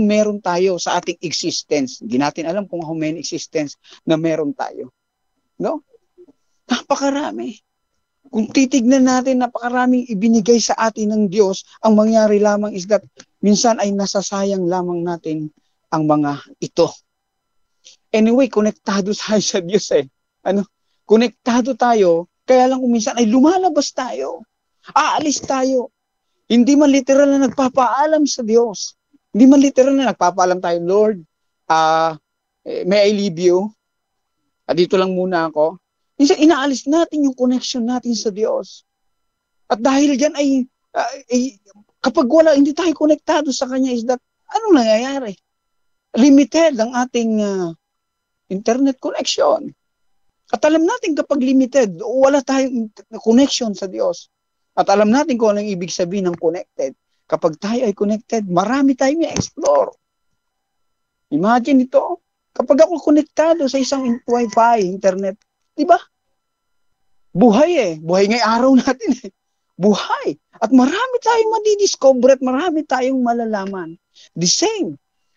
meron tayo sa ating existence. Hindi natin alam kung how many existence na meron tayo. No? Napakarami. Kung titignan natin, napakaraming ibinigay sa atin ng Diyos, ang mangyari lamang is that minsan ay nasasayang lamang natin ang mga ito. Anyway, konektado tayo sa Diyos eh. Konektado tayo, kaya lang kung minsan ay lumalabas tayo. Aalis tayo. Hindi man literal na nagpapaalam sa Diyos. Hindi man literal na nagpapaalam tayo, Lord, may I leave you? Dito lang muna ako. Minsan inaalis natin yung connection natin sa Diyos. At dahil dyan ay kapag hindi tayo konektado sa Kanya is that, anong nangyayari? Limited ang ating internet connection. At alam natin kapag limited, wala tayong connection sa Diyos. At alam natin kung anong ibig sabihin ng connected. Kapag tayo ay connected, marami tayong i-explore. Imagine ito. Kapag ako konektado sa isang Wi-Fi, internet, diba? Buhay eh. Buhay ngayong araw natin eh. Buhay. At marami tayong madidiscover at marami tayong malalaman. The same.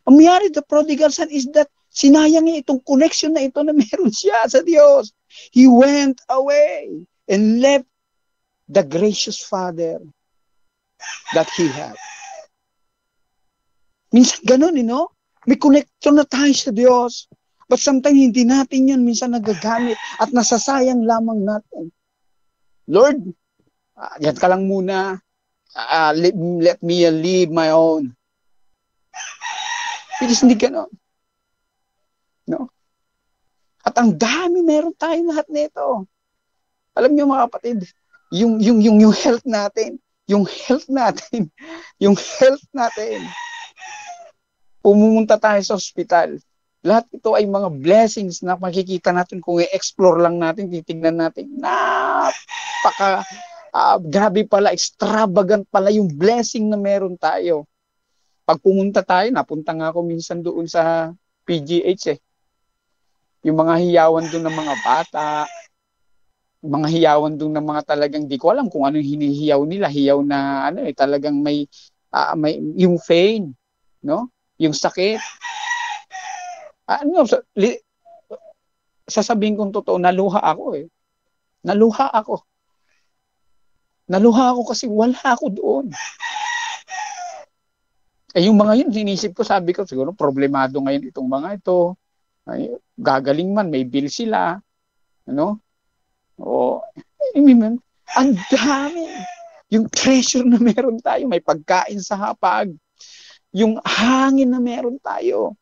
Ang mayari the prodigal son is that sinayang niya itong connection na ito na meron siya sa Diyos. He went away and left the gracious Father that he had. Minsan ganun, may connection na tayo sa Diyos. But sometimes hindi natin yun minsan nagagamit at nasasayang lamang natin. Lord, yan ka lang muna. Let me live my own. Because hindi gano'n. No? At ang dami meron tayo lahat nito. Alam niyo mga kapatid, yung health natin, pumunta tayo sa ospital. Lahat ito ay mga blessings na makikita natin kung i-explore lang natin, titignan natin. Grabe pala, extravagant pala yung blessing na meron tayo. Pag pumunta tayo, napunta nga ako minsan doon sa PGH eh. Yung mga hiyawan doon ng mga bata, mga hiyawan doon ng mga talagang di ko alam kung anong hinihiyaw nila. Hiyaw na talagang may yung pain, no? Yung sakit. Sasabihin kong totoo, naluha ako eh. Naluha ako kasi wala ako doon. Yung mga yun, sinisip ko, sabi ko, siguro problemado ngayon itong mga ito. Ay, gagaling man, may bill sila. Ang dami. Yung treasure na meron tayo, may pagkain sa hapag. Yung hangin na meron tayo.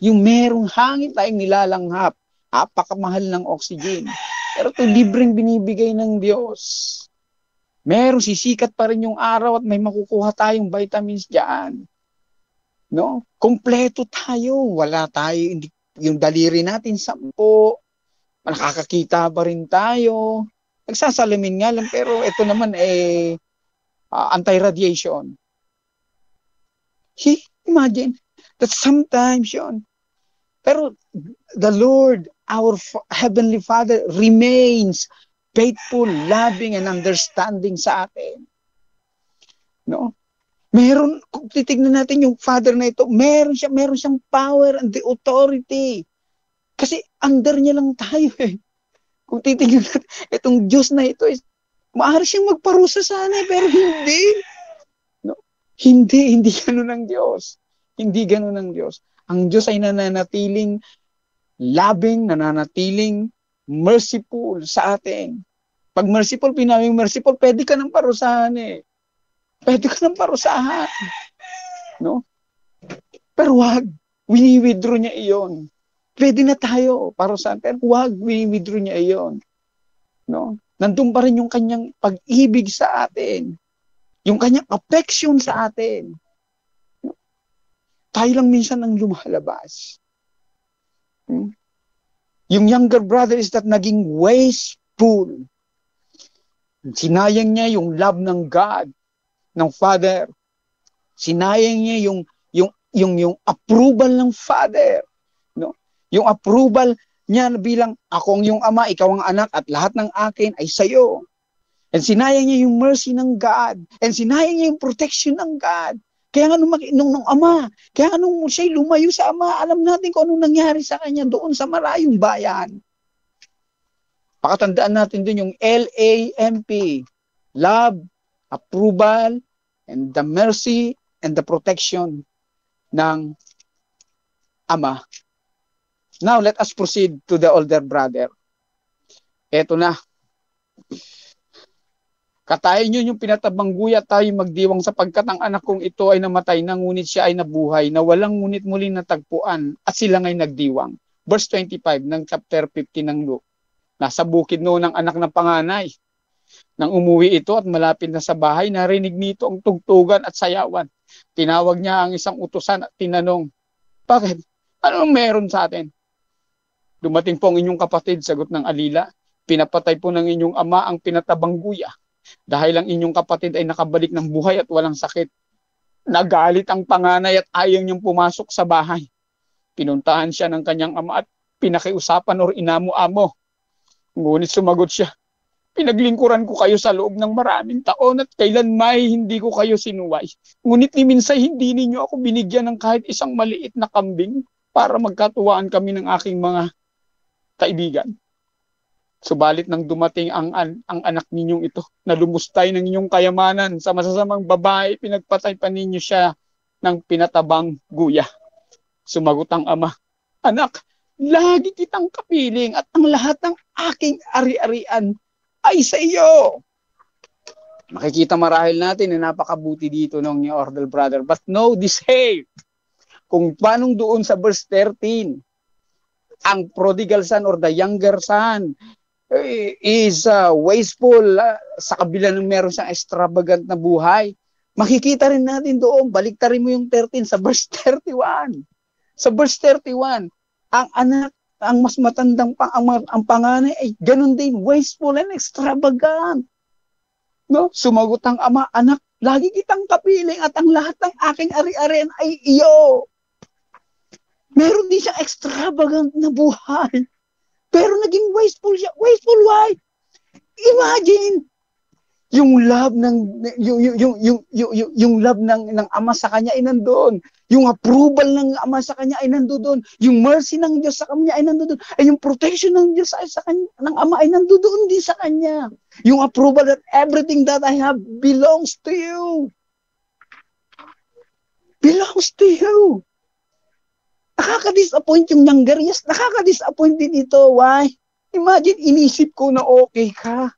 Yung merong hangin tayong nilalanghap, napakamahal ng oxygen. Pero ito libreng binibigay ng Diyos. Meron sisikat pa rin yung araw at may makukuha tayong vitamins diyan. No? Kompleto tayo. Wala tayo, yung daliri natin 10. Nakakakita pa rin tayo. Nagsasalamin nga lang pero ito naman anti-radiation. Imagine that sometimes yun. Pero the Lord, our Heavenly Father, remains faithful, loving, and understanding sa atin. No? Meron, kung titignan natin yung Father na ito, meron siyang power and the authority. Kasi under niya lang tayo eh. Kung titignan natin, itong Diyos na ito, maaari siyang magparusa sana pero hindi. No? Hindi ganun ang Diyos. Hindi ganun ang Diyos. Ang Diyos ay nananatiling loving, nananatiling merciful sa atin. Pag merciful, pinaming merciful, pwede ka nang parusahan eh. Pwede ka nang parusahan. No? Pero wag, wini-withdraw niya iyon. Pwede na tayo parusahan, pero wag, wini-withdraw niya iyon. No? Nandun pa rin yung kanyang pag-ibig sa atin. Yung kanyang affection sa atin. No? Tayo lang minsan ang lumalabas. Yung younger brother is that naging wasteful. Sinayang niya yung love ng God, ng Father. Sinayang niya yung approval ng Father. No? Yung approval niya bilang ako ang iyong ama, ikaw ang anak, at lahat ng akin ay sayo. And sinayang niya yung mercy ng God. And sinayang niya yung protection ng God. Kaya nga nung ama, kaya nga nung siya'y lumayo sa ama, alam natin kung anong nangyari sa kanya doon sa malayong bayan. Pakatandaan natin din yung LAMP, love, approval, and the mercy and the protection ng ama. Now, let us proceed to the older brother. Eto na. Katayin nyo yung pinatabangguya tayo magdiwang sapagkat ang anak kong ito ay namatay na ngunit siya ay nabuhay na walang ngunit muling natagpuan at sila ngay nagdiwang. Verse 25 ng chapter 15 ng Luke. Nasa bukid noon ang anak ng panganay. Nang umuwi ito at malapit na sa bahay, narinig nito ang tugtugan at sayawan. Tinawag niya ang isang utusan at tinanong, bakit? Ano meron sa atin? Dumating po ang inyong kapatid, sagot ng alila. Pinapatay po ng inyong ama ang pinatabangguya. Dahil ang inyong kapatid ay nakabalik ng buhay at walang sakit. Nagalit ang panganay at ayaw niyang pumasok sa bahay. Pinuntahan siya ng kanyang ama at pinakiusapan or inamo-amo. Ngunit sumagot siya, pinaglingkuran ko kayo sa loob ng maraming taon at kailan may hindi ko kayo sinuway. Ngunit ni minsay hindi ninyo ako binigyan ng kahit isang maliit na kambing para magkatuwaan kami ng aking mga kaibigan. Subalit nang dumating ang anak ninyong ito na lumustay ng inyong kayamanan sa masasamang babae, pinagpatay pa ninyo siya ng pinatabang guya. Sumagot ang ama, anak, lagi kitang kapiling at ang lahat ng aking ari-arian ay sa iyo. Makikita marahil natin na napakabuti dito ng older brother. But know this, hey, kung paanong doon sa verse 13, ang prodigal son or the younger son is wasteful sa kabila ng meron siyang extravagant na buhay. Makikita rin natin doon, baliktarin mo yung 13 sa verse 31. Sa verse 31, ang anak, ang mas matandang ang panganay ay ganun din, wasteful and extravagant. No? Sumagot ang ama, anak, lagi kitang kapiling at ang lahat ng aking ari-arian ay iyo. Meron din siyang extravagant na buhay. Pero naging wasteful siya. Wasteful why? Imagine yung love ng yung love ng ama sa kanya ay nandoon. Yung approval ng ama sa kanya ay nandoon. Yung mercy ng Diyos sa kanya ay nandoon. Ay yung protection ng Diyos sa kanya, ng ama ay nandoon din sa kanya. Yung approval that everything that I have belongs to you. Belongs to you. Nakaka-disappoint yung younger. Yes, nakaka-disappoint din ito. Why? Imagine, inisip ko na okay ka.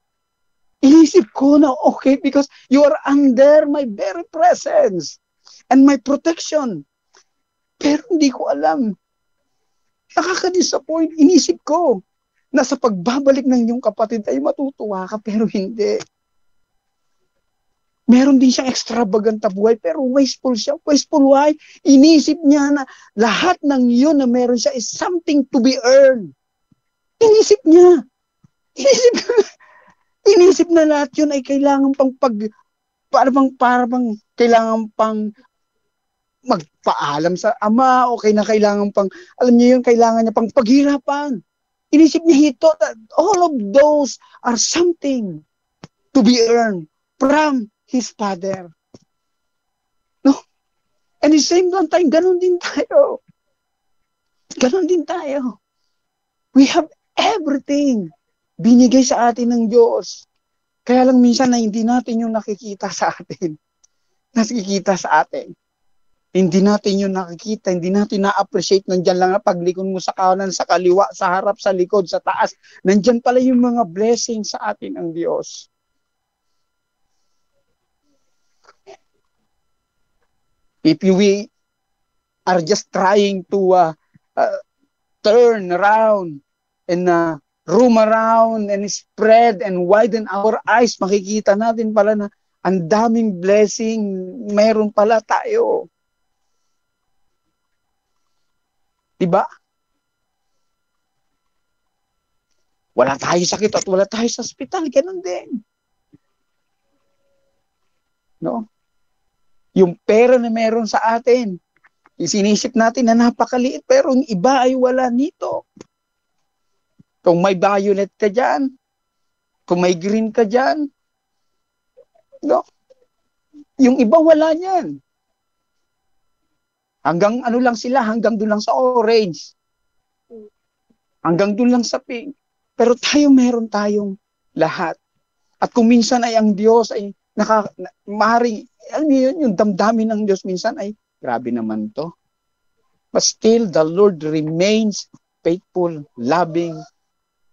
Inisip ko na okay because you are under my very presence and my protection. Pero hindi ko alam. Nakaka-disappoint. Inisip ko na sa pagbabalik ng iyong kapatid ay matutuwa ka pero hindi. Meron din siyang extravagant na buhay pero wasteful siya. Wasteful why? Inisip niya na lahat ng yun na meron siya is something to be earned. Inisip niya. Inisip na lahat yun ay kailangan pang parang kailangan pang magpaalam sa ama o kailangan pang, alam niyo yun, kailangan niya pang paghirapan. Inisip niya hito that all of those are something to be earned from his father. No? And the same time, ganun din tayo. Ganun din tayo. We have everything binigay sa atin ng Diyos. Kaya lang minsan na hindi natin yung nakikita sa atin. Nakikita sa atin. Hindi natin yun nakikita, hindi natin na-appreciate. Nandyan lang na paglikod mo sa kanan, sa kaliwa, sa harap, sa likod, sa taas. Nandyan pala yung mga blessings sa atin ng Diyos. If we are just trying to turn around and roam around and spread and widen our eyes, makikita natin pala na ang daming blessing meron pala tayo. Diba? Wala tayo sakit at wala tayo sa ospital, ganun din. No? Yung pera na meron sa atin, isinisip natin na napakaliit, pero yung iba ay wala nito. Kung may violet ka dyan, kung may green ka dyan, no? Yung iba wala niyan. Hanggang ano lang sila, hanggang doon lang sa orange. Hanggang doon lang sa pink. Pero tayo, meron tayong lahat. At kung minsan ay ang Diyos ay maaaring, alam niyo yun, yung damdamin ng Diyos minsan ay, grabe naman to. But still, the Lord remains faithful, loving,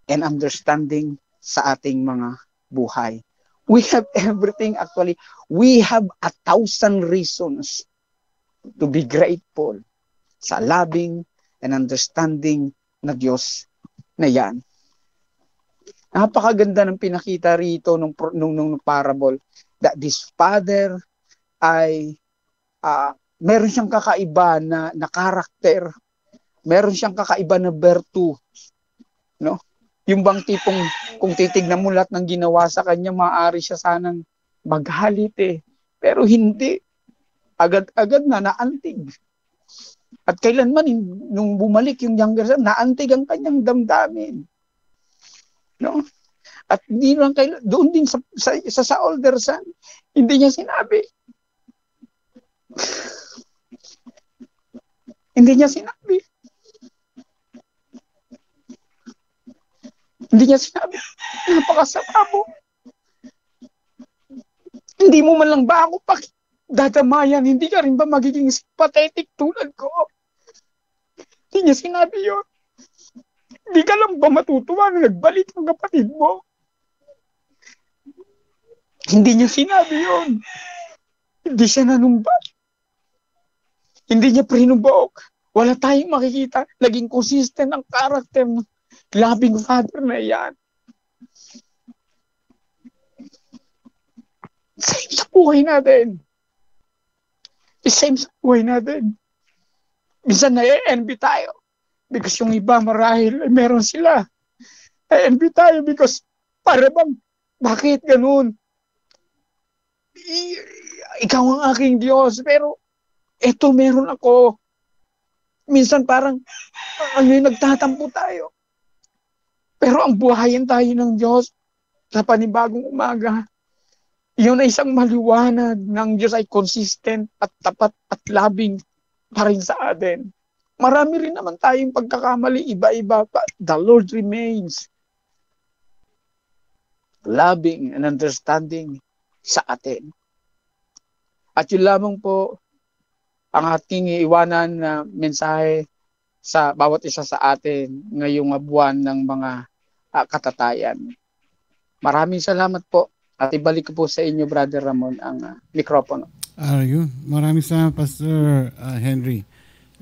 and understanding sa ating mga buhay. We have everything actually. We have 1,000 reasons to be grateful sa loving and understanding na Diyos na yan. Napakaganda ng pinakita rito nung parable that this father ay meron siyang kakaiba na karakter, meron siyang kakaiba na virtue, no? Yung bang tipong kung titignan mo lahat ng ginawa sa kanya, maaari siya sanang maghalit pero hindi, agad-agad na naantig. At kailanman nung bumalik yung younger son, naantig ang kanyang damdamin, no? At hindi lang doon din sa older son, hindi niya sinabi. Hindi niya sinabi. Hindi niya sinabi, napakasama mo. Hindi mo man lang ba ako dadamayan? Hindi ka rin ba magiging pathetic tulad ko? Hindi niya sinabi yun. Hindi ka lang ba matutuwa na nagbalik ang kapatid mo? Hindi niya sinabi yun. Hindi siya nanumbal. Hindi niya prinubok. Wala tayong makikita. Naging consistent ang karakter ng loving father na yan. Same sa buhay natin. Same sa buhay natin. Minsan na-envy tayo. Because yung iba marahil meron sila. Na-envy tayo because para bang, bakit ganun? Ikaw ang aking Diyos, pero eto meron ako. Minsan parang nagtatampo tayo. Pero ang buhayin tayo ng Diyos sa panibagong umaga, yun ay isang maliwanag ng Diyos ay consistent at tapat at loving pa rin sa atin. Marami rin naman tayong pagkakamali, iba-iba, but the Lord remains loving and understanding sa atin. At yun lamang po ang ating iiwanan na mensahe sa bawat isa sa atin ngayong buwan ng mga katatayan. Maraming salamat po at ibalik ko po sa inyo, Brother Ramon, ang mikropono.
Yun. Maraming salamat, Pastor Henry.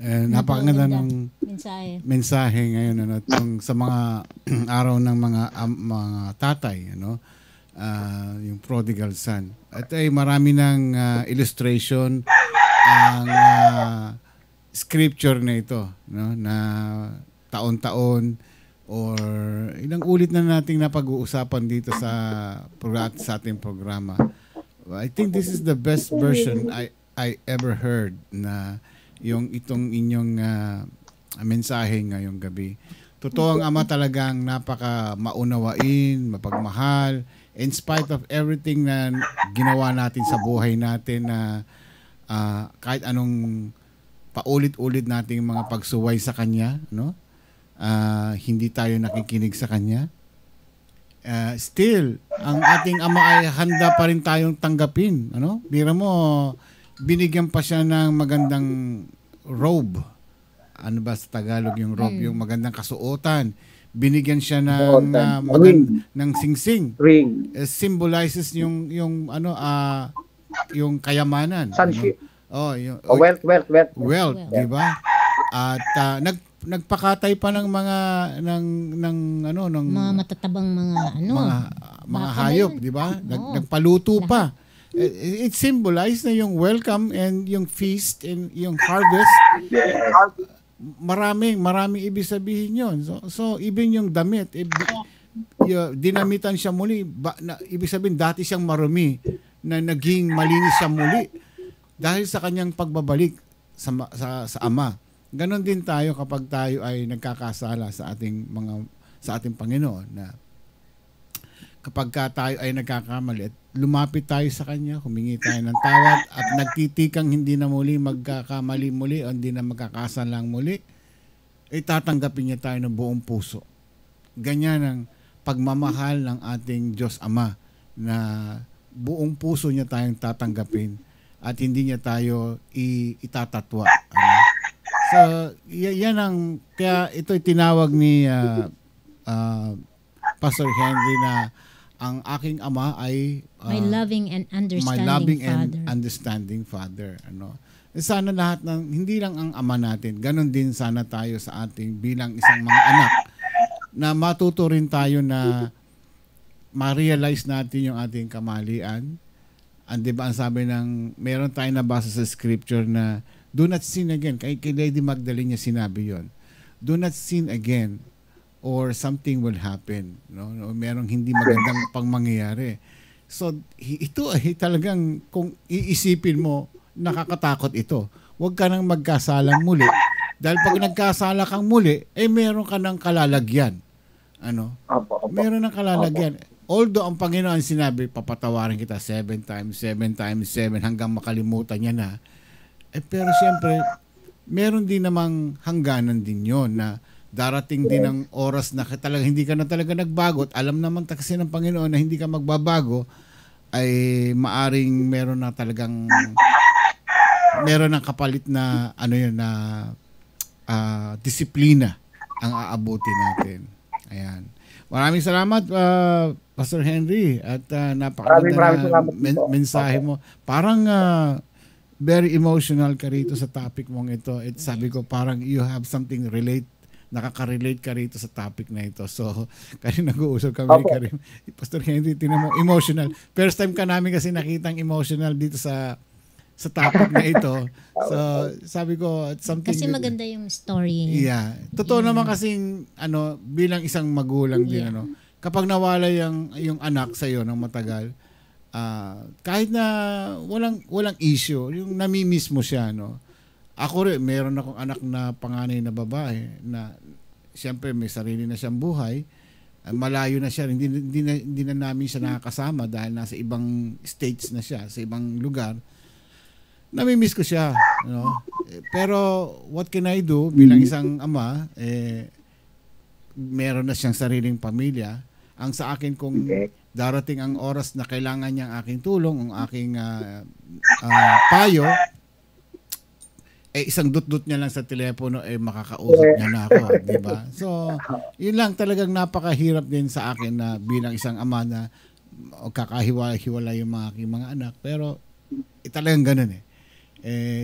Napakaganda ng mensahe ngayon sa mga araw ng mga tatay, yung prodigal son. At ay marami ng illustration ang scripture na ito, na taon-taon or ilang ulit na nating napag-uusapan dito sa ating programa. I think this is the best version I ever heard na itong inyong mensahe ngayong gabi. Totoo ang Ama talagang napaka maunawain, mapagmahal, in spite of everything na ginawa natin sa buhay natin na kahit anong paulit-ulit nating mga pagsuway sa Kanya, hindi tayo nakikinig sa Kanya. Still, ang ating Ama ay handa pa rin tayong tanggapin. Bira mo, binigyan pa siya ng magandang robe. Ano ba sa Tagalog yung robe? Yung magandang kasuotan. Binigyan siya ng ng singsing.
Ring.
Symbolizes yung yung kayamanan. Yung
wealth.
Wealth, di ba? At nagpakatay pa ng mga
mga matatabang
mga hayop, di ba? Nagpaluto pa. It symbolizes na yung welcome and yung feast and yung harvest. Maraming ibig sabihin yun. So even yung damit, dinamitan siya muli. Ibig sabihin, dati siyang marumi na naging malinis siya muli dahil sa kanyang pagbabalik sa Ama. Ganon din tayo kapag tayo ay nagkakasala sa ating Panginoon, na kapag tayo ay nagkakamali, lumapit tayo sa Kanya, humingi tayo ng tawad at nagtitikang hindi na muli magkakamali muli o hindi na magkakasalang muli, tatanggapin niya tayo ng buong puso. Ganyan ang pagmamahal ng ating Diyos Ama, na buong puso niya tayong tatanggapin at hindi niya tayo itatatwa. So, yan ang, kaya ito'y tinawag ni Pastor Henry na ang aking Ama ay
my loving and
understanding Father. Sana lahat ng, hindi lang ang Ama natin, ganon din sana tayo sa ating bilang isang mga anak, na matuto rin tayo na ma-realize natin yung ating kamalian. Di ba ang sabi ng, meron tayong nabasa sa scripture na do not sin again. Kay Lady Magdalene niya sinabi yon. Do not sin again or something will happen. Merong hindi magandang pangmangyayari. So, ito ay talagang, kung iisipin mo, nakakatakot ito. Huwag ka nang magkasalang muli. Dahil pag nagkasala kang muli, meron ka ng kalalagyan. Meron ng kalalagyan. Although ang Panginoon sinabi, papatawarin kita 7 times 7 hanggang makalimutan niya na. Pero siyempre, meron din namang hangganan din yon, na darating din ang oras na talaga hindi ka na talaga nagbago at alam naman kasi ng Panginoon na hindi ka magbabago, ay maaring meron na talagang meron ng kapalit na disiplina ang aabuti natin. Ayan. Maraming salamat Pastor Henry, at napakaganda na mensahe mo. Parang very emotional ka rito sa topic mong ito. Sabi ko, parang you have something nakaka-relate ka rito sa topic na ito. So, kasi nag-uusap kami ni Karim. Pastor Henry, tinan mo, emotional. First time ka namin kasi nakitang emotional dito sa topic na ito. So, sabi ko, something...
Kasi maganda yung story.
Yeah. Totoo naman kasing, bilang isang magulang din, kapag nawala yung anak sa'yo ng matagal, kahit na walang issue, yung namimiss mo siya, Ako rin, meron akong anak na panganay na babae na siyempre may sarili na siyang buhay. Malayo na siya, hindi na namin siya nakakasama dahil nasa ibang states na siya, sa ibang lugar. Namimiss ko siya, Pero what can I do bilang isang ama, meron na siyang sariling pamilya. Ang sa akin, kung darating ang oras na kailangan niya ang aking tulong, ang aking payo, isang dut-dut niya lang sa telepono, makakausap niya na ako, di ba? So, yun lang, talagang napakahirap din sa akin na bilang isang ama na kakahiwalay yung mga aking mga anak. Pero, talagang ganun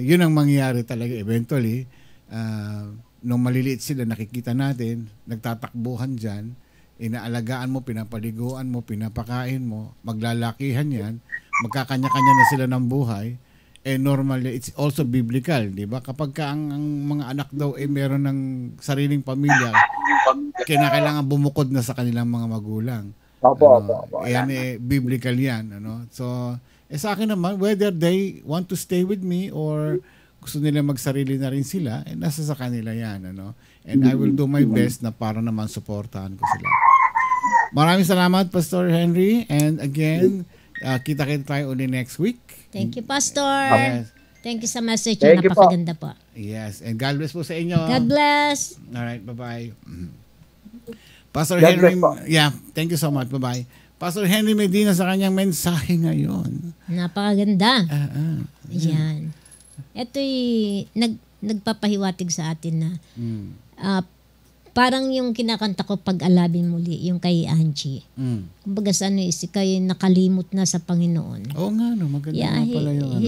yun ang mangyayari talaga eventually. Nung maliliit sila, nakikita natin, nagtatakbuhan dyan, inaalagaan mo, pinapaliguan mo, pinapakain mo, maglalakihan yan, magkakanya-kanya na sila ng buhay. Normal, it's also biblical, di ba? Kapag ang mga anak daw meron ng sariling pamilya, kailangan bumukod na sa kanilang mga magulang. Yan biblical yan, So, sa akin naman, whether they want to stay with me or gusto nila magsarili na rin sila, nasa sa kanila yan, And I will do my best na para naman suportahan ko sila. Maraming salamat, Pastor Henry. And again, kita-kita tayo ulit next week.
Thank you, Pastor.
Yes.
Thank you sa message. Napakaganda po.
Yes. And God bless po sa inyo.
God bless.
Alright, bye-bye. Pastor Henry, thank you so much. Bye-bye. Pastor Henry Medina sa kanyang mensahe ngayon.
Napakaganda. Yan. Ito'y nagpapahiwatig sa atin na parang yung kinakanta ko pag-alabin muli, yung kay Angie. Kumbaga sa ano, kayo nakalimot na sa Panginoon.
Oo nga, no, maganda nga pala yung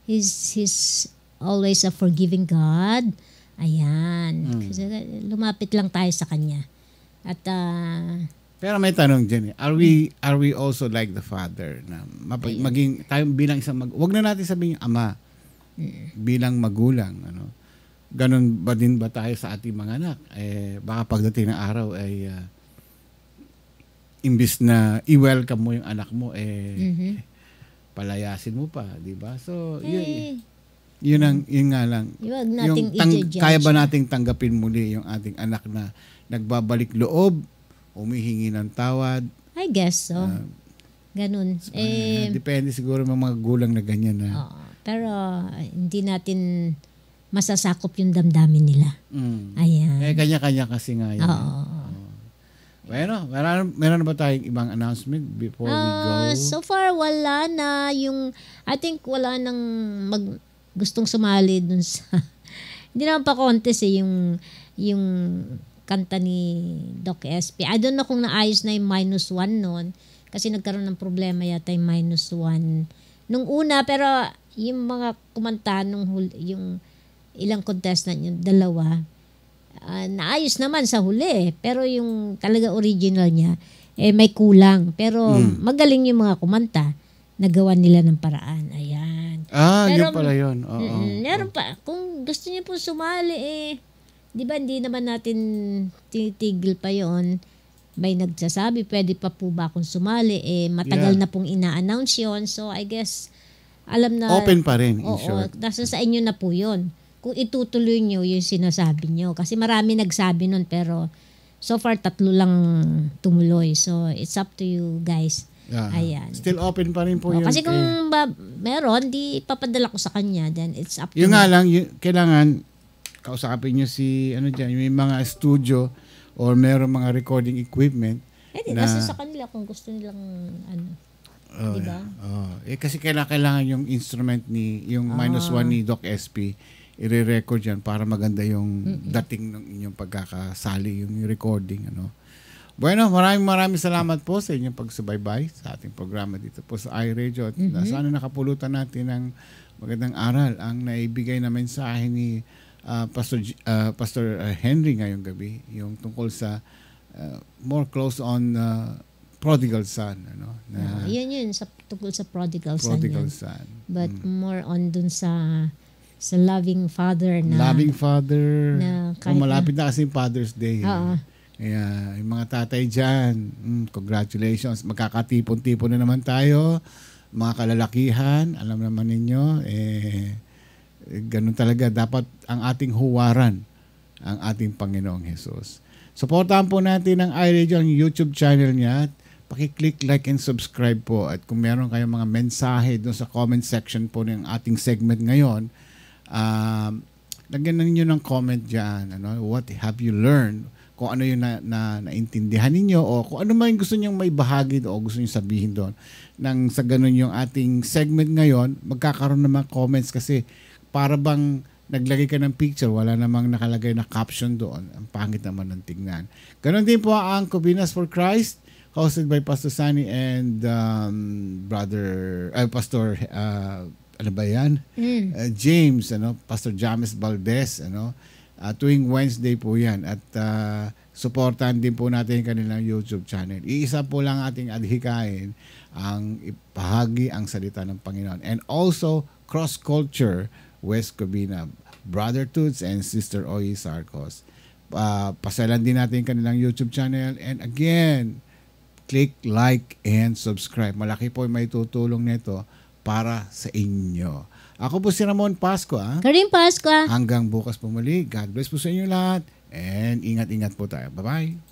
He's always a forgiving God. Ayan. Kasi lumapit lang tayo sa Kanya. At
pero may tanong dyan. Are we also like the Father na maging tayo bilang isang wag na natin sabihin ama bilang magulang, ano? Ganon ba din ba tayo sa ating mga anak? Baka pagdating ng araw ay imbis na i-welcome mo yung anak mo, palayasin mo pa, di ba? So, yun nga lang. Kaya ba nating tanggapin muli yung ating anak na nagbabalik loob, humihingi ng tawad?
I guess so. Ganun.
So, depende siguro mga gulang na ganyan na.
Pero hindi natin masasakop yung damdamin nila. Ayan.
Kanya-kanya kasi nga yun. Bueno, meron na ba tayong ibang announcement before we go?
So far, wala na. I think wala nang gustong sumali dun sa hindi naman pa contest yung kanta ni Doc SP. I don't know kung naayos na yung -1 noon kasi nagkaroon ng problema yata yung -1 nung una, pero yung mga kumanta yung ilang contestant, yung dalawa, naayos naman sa huli. Pero yung talaga original niya, may kulang. Pero magaling yung mga kumanta. Nagawa nila ng paraan. Ayan.
Pero, yun pala yun.
Meron pa. Kung gusto niyo po sumali, di ba hindi naman natin tinitigil pa yon. May nagsasabi, pwede pa po ba akong sumali? Matagal na pong ina-announce yun. So, I guess, alam na.
Open pa rin, in short.
Nasa sa inyo na po yun. Kung itutuloy nyo yung sinasabi nyo. Kasi marami nagsabi nun, pero so far 3 lang tumuloy. So, it's up to you guys. Ayan.
Still open pa rin po yun.
Kasi kung meron, di papadala ko sa kanya. Then, it's up to
you. Yung nga lang, kailangan kausapin nyo si, yung mga studio or meron mga recording equipment.
Kasi sa kanila kung gusto nilang, diba?
Kasi kailangan yung instrument yung -1 ni Doc SP, i-record yan para maganda yung dating ng inyong pagkakasali, yung recording. Bueno, maraming salamat po sa inyong pagsubaybay sa ating programa dito po sa iRadio. At sana nakapulutan natin ng magandang aral ang naibigay na mensahe ni Pastor Henry ngayong gabi, yung tungkol sa more close on prodigal son.
Yun, tungkol sa prodigal
son.
But more on dun sa loving father na
malapit na kasi Father's Day. Kaya yung mga tatay dyan, congratulations, magkakatipon-tipon na naman tayo, mga kalalakihan, alam naman ninyo, ganun talaga dapat ang ating huwaran ang ating Panginoong Jesus. Supportahan po natin ang iRadio, ang YouTube channel niya. Paki-click, like, and subscribe po. At kung meron kayong mga mensahe doon sa comment section po ng ating segment ngayon, lagyan na ninyo ng comment dyan. What have you learned? Kung ano yung naintindihan ninyo o kung ano man gusto nyong may bahagi o gusto nyong sabihin doon. Nang sa ganun yung ating segment ngayon, magkakaroon naman comments kasi para bang naglagay ka ng picture, wala namang nakalagay na caption doon. Ang pangit naman ng tingnan. Ganon din po ang Cubinas for Christ, hosted by Pastor Sunny and Pastor James, Pastor James Valdez, tuwing Wednesday po yan. At supportan din po natin yung kanilang YouTube channel. Iisa po lang ating adhikain ang ipahagi ang salita ng Panginoon. And also, Cross Culture, West Covina, Brother Toots and Sister Oye Sarcos. Pasalan din natin yung kanilang YouTube channel. And again, click, like, and subscribe. Malaki po may tutulong nito para sa inyo. Ako po si Ramon Pascua.
Karim Pascua.
Hanggang bukas po muli. God bless po sa inyo lahat. And ingat-ingat po tayo. Bye-bye.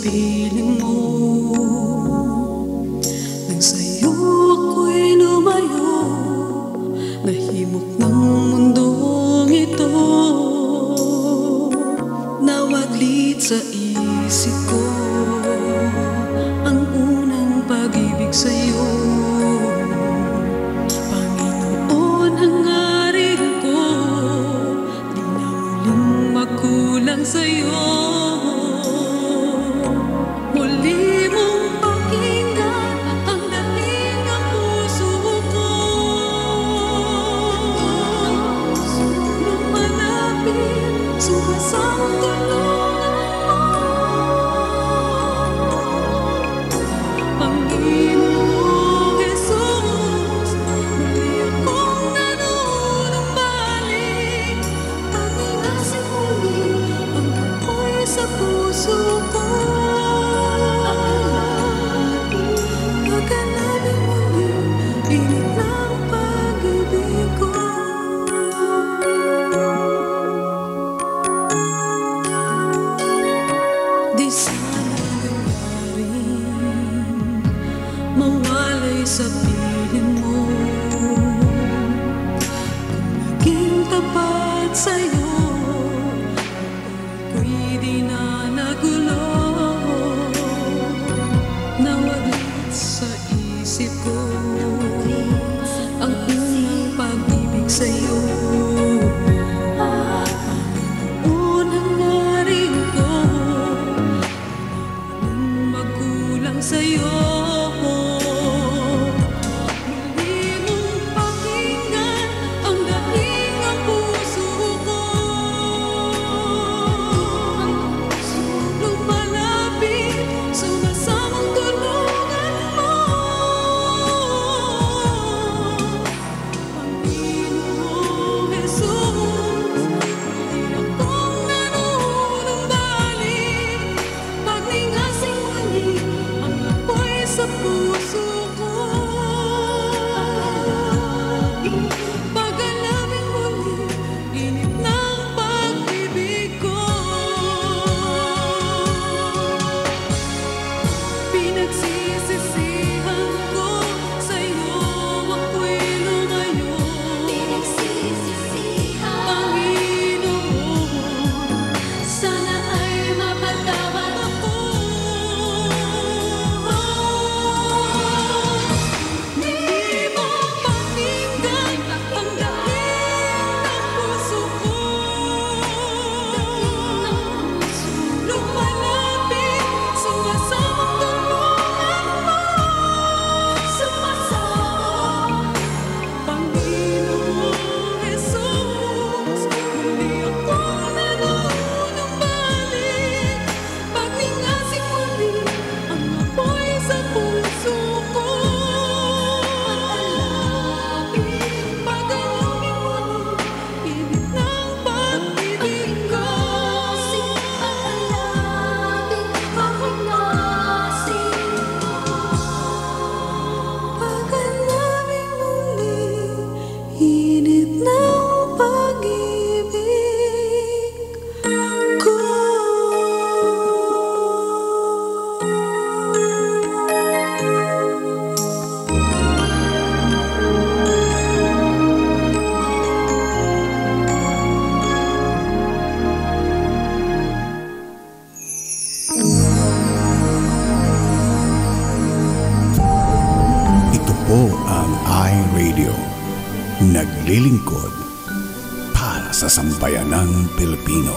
piling mo. Nang sa'yo ako'y lumayo, nahimok ng mundong ito. Nawaglit sa isip ko ang unang pag-ibig sa'yo. Panginoon, hangarin ko, di na muling magkulang sa'yo. Muli mong pakinggan ang dating ng puso ko. Lumalapit, sumasang tulungan mo. Panginoong Jesus, muli akong nanunumbalik. Pag-inasing muli ang apoy sa puso ko. Pagkalapit muli, init ng pag-ibig ko. Di sana gawarin mawalay sa piling mo. Kung naging tapat sa'yo, ako'y di na nagulo. Nawaglit sa isip ko ang unang pag-ibig sa'yo. Panginoon, hangarin ko, nang magkulang sa'yo. Muli mong pakinggan ang dating ng puso ko. Lumalapit, sumasamang tulungan mo. Panginoong Jesus, muli akong nanunumbalik. Pagningasing muli ang apoy sa puso ko. Pagkalapit muli, init ng pag-ibig ko. Pinagsisisihan ko sa'yo, ako'y lumayo. Panginoon, sana ay mapatawad ako. Di mo pakinggan ang dating ng puso ko. Lumalapit, sumasamang tulungan mo. Panginoong Jesus, muli akong nanunumbalik. Pagningasing muli ang apoy sa puso ko. Pagkalapit muli, init ng pag-ibig ko. Pagkalapit muli, init ng pag-ibig ko.
Ito po ang iRadio. Naglilingkod para sa sambayanang Pilipino.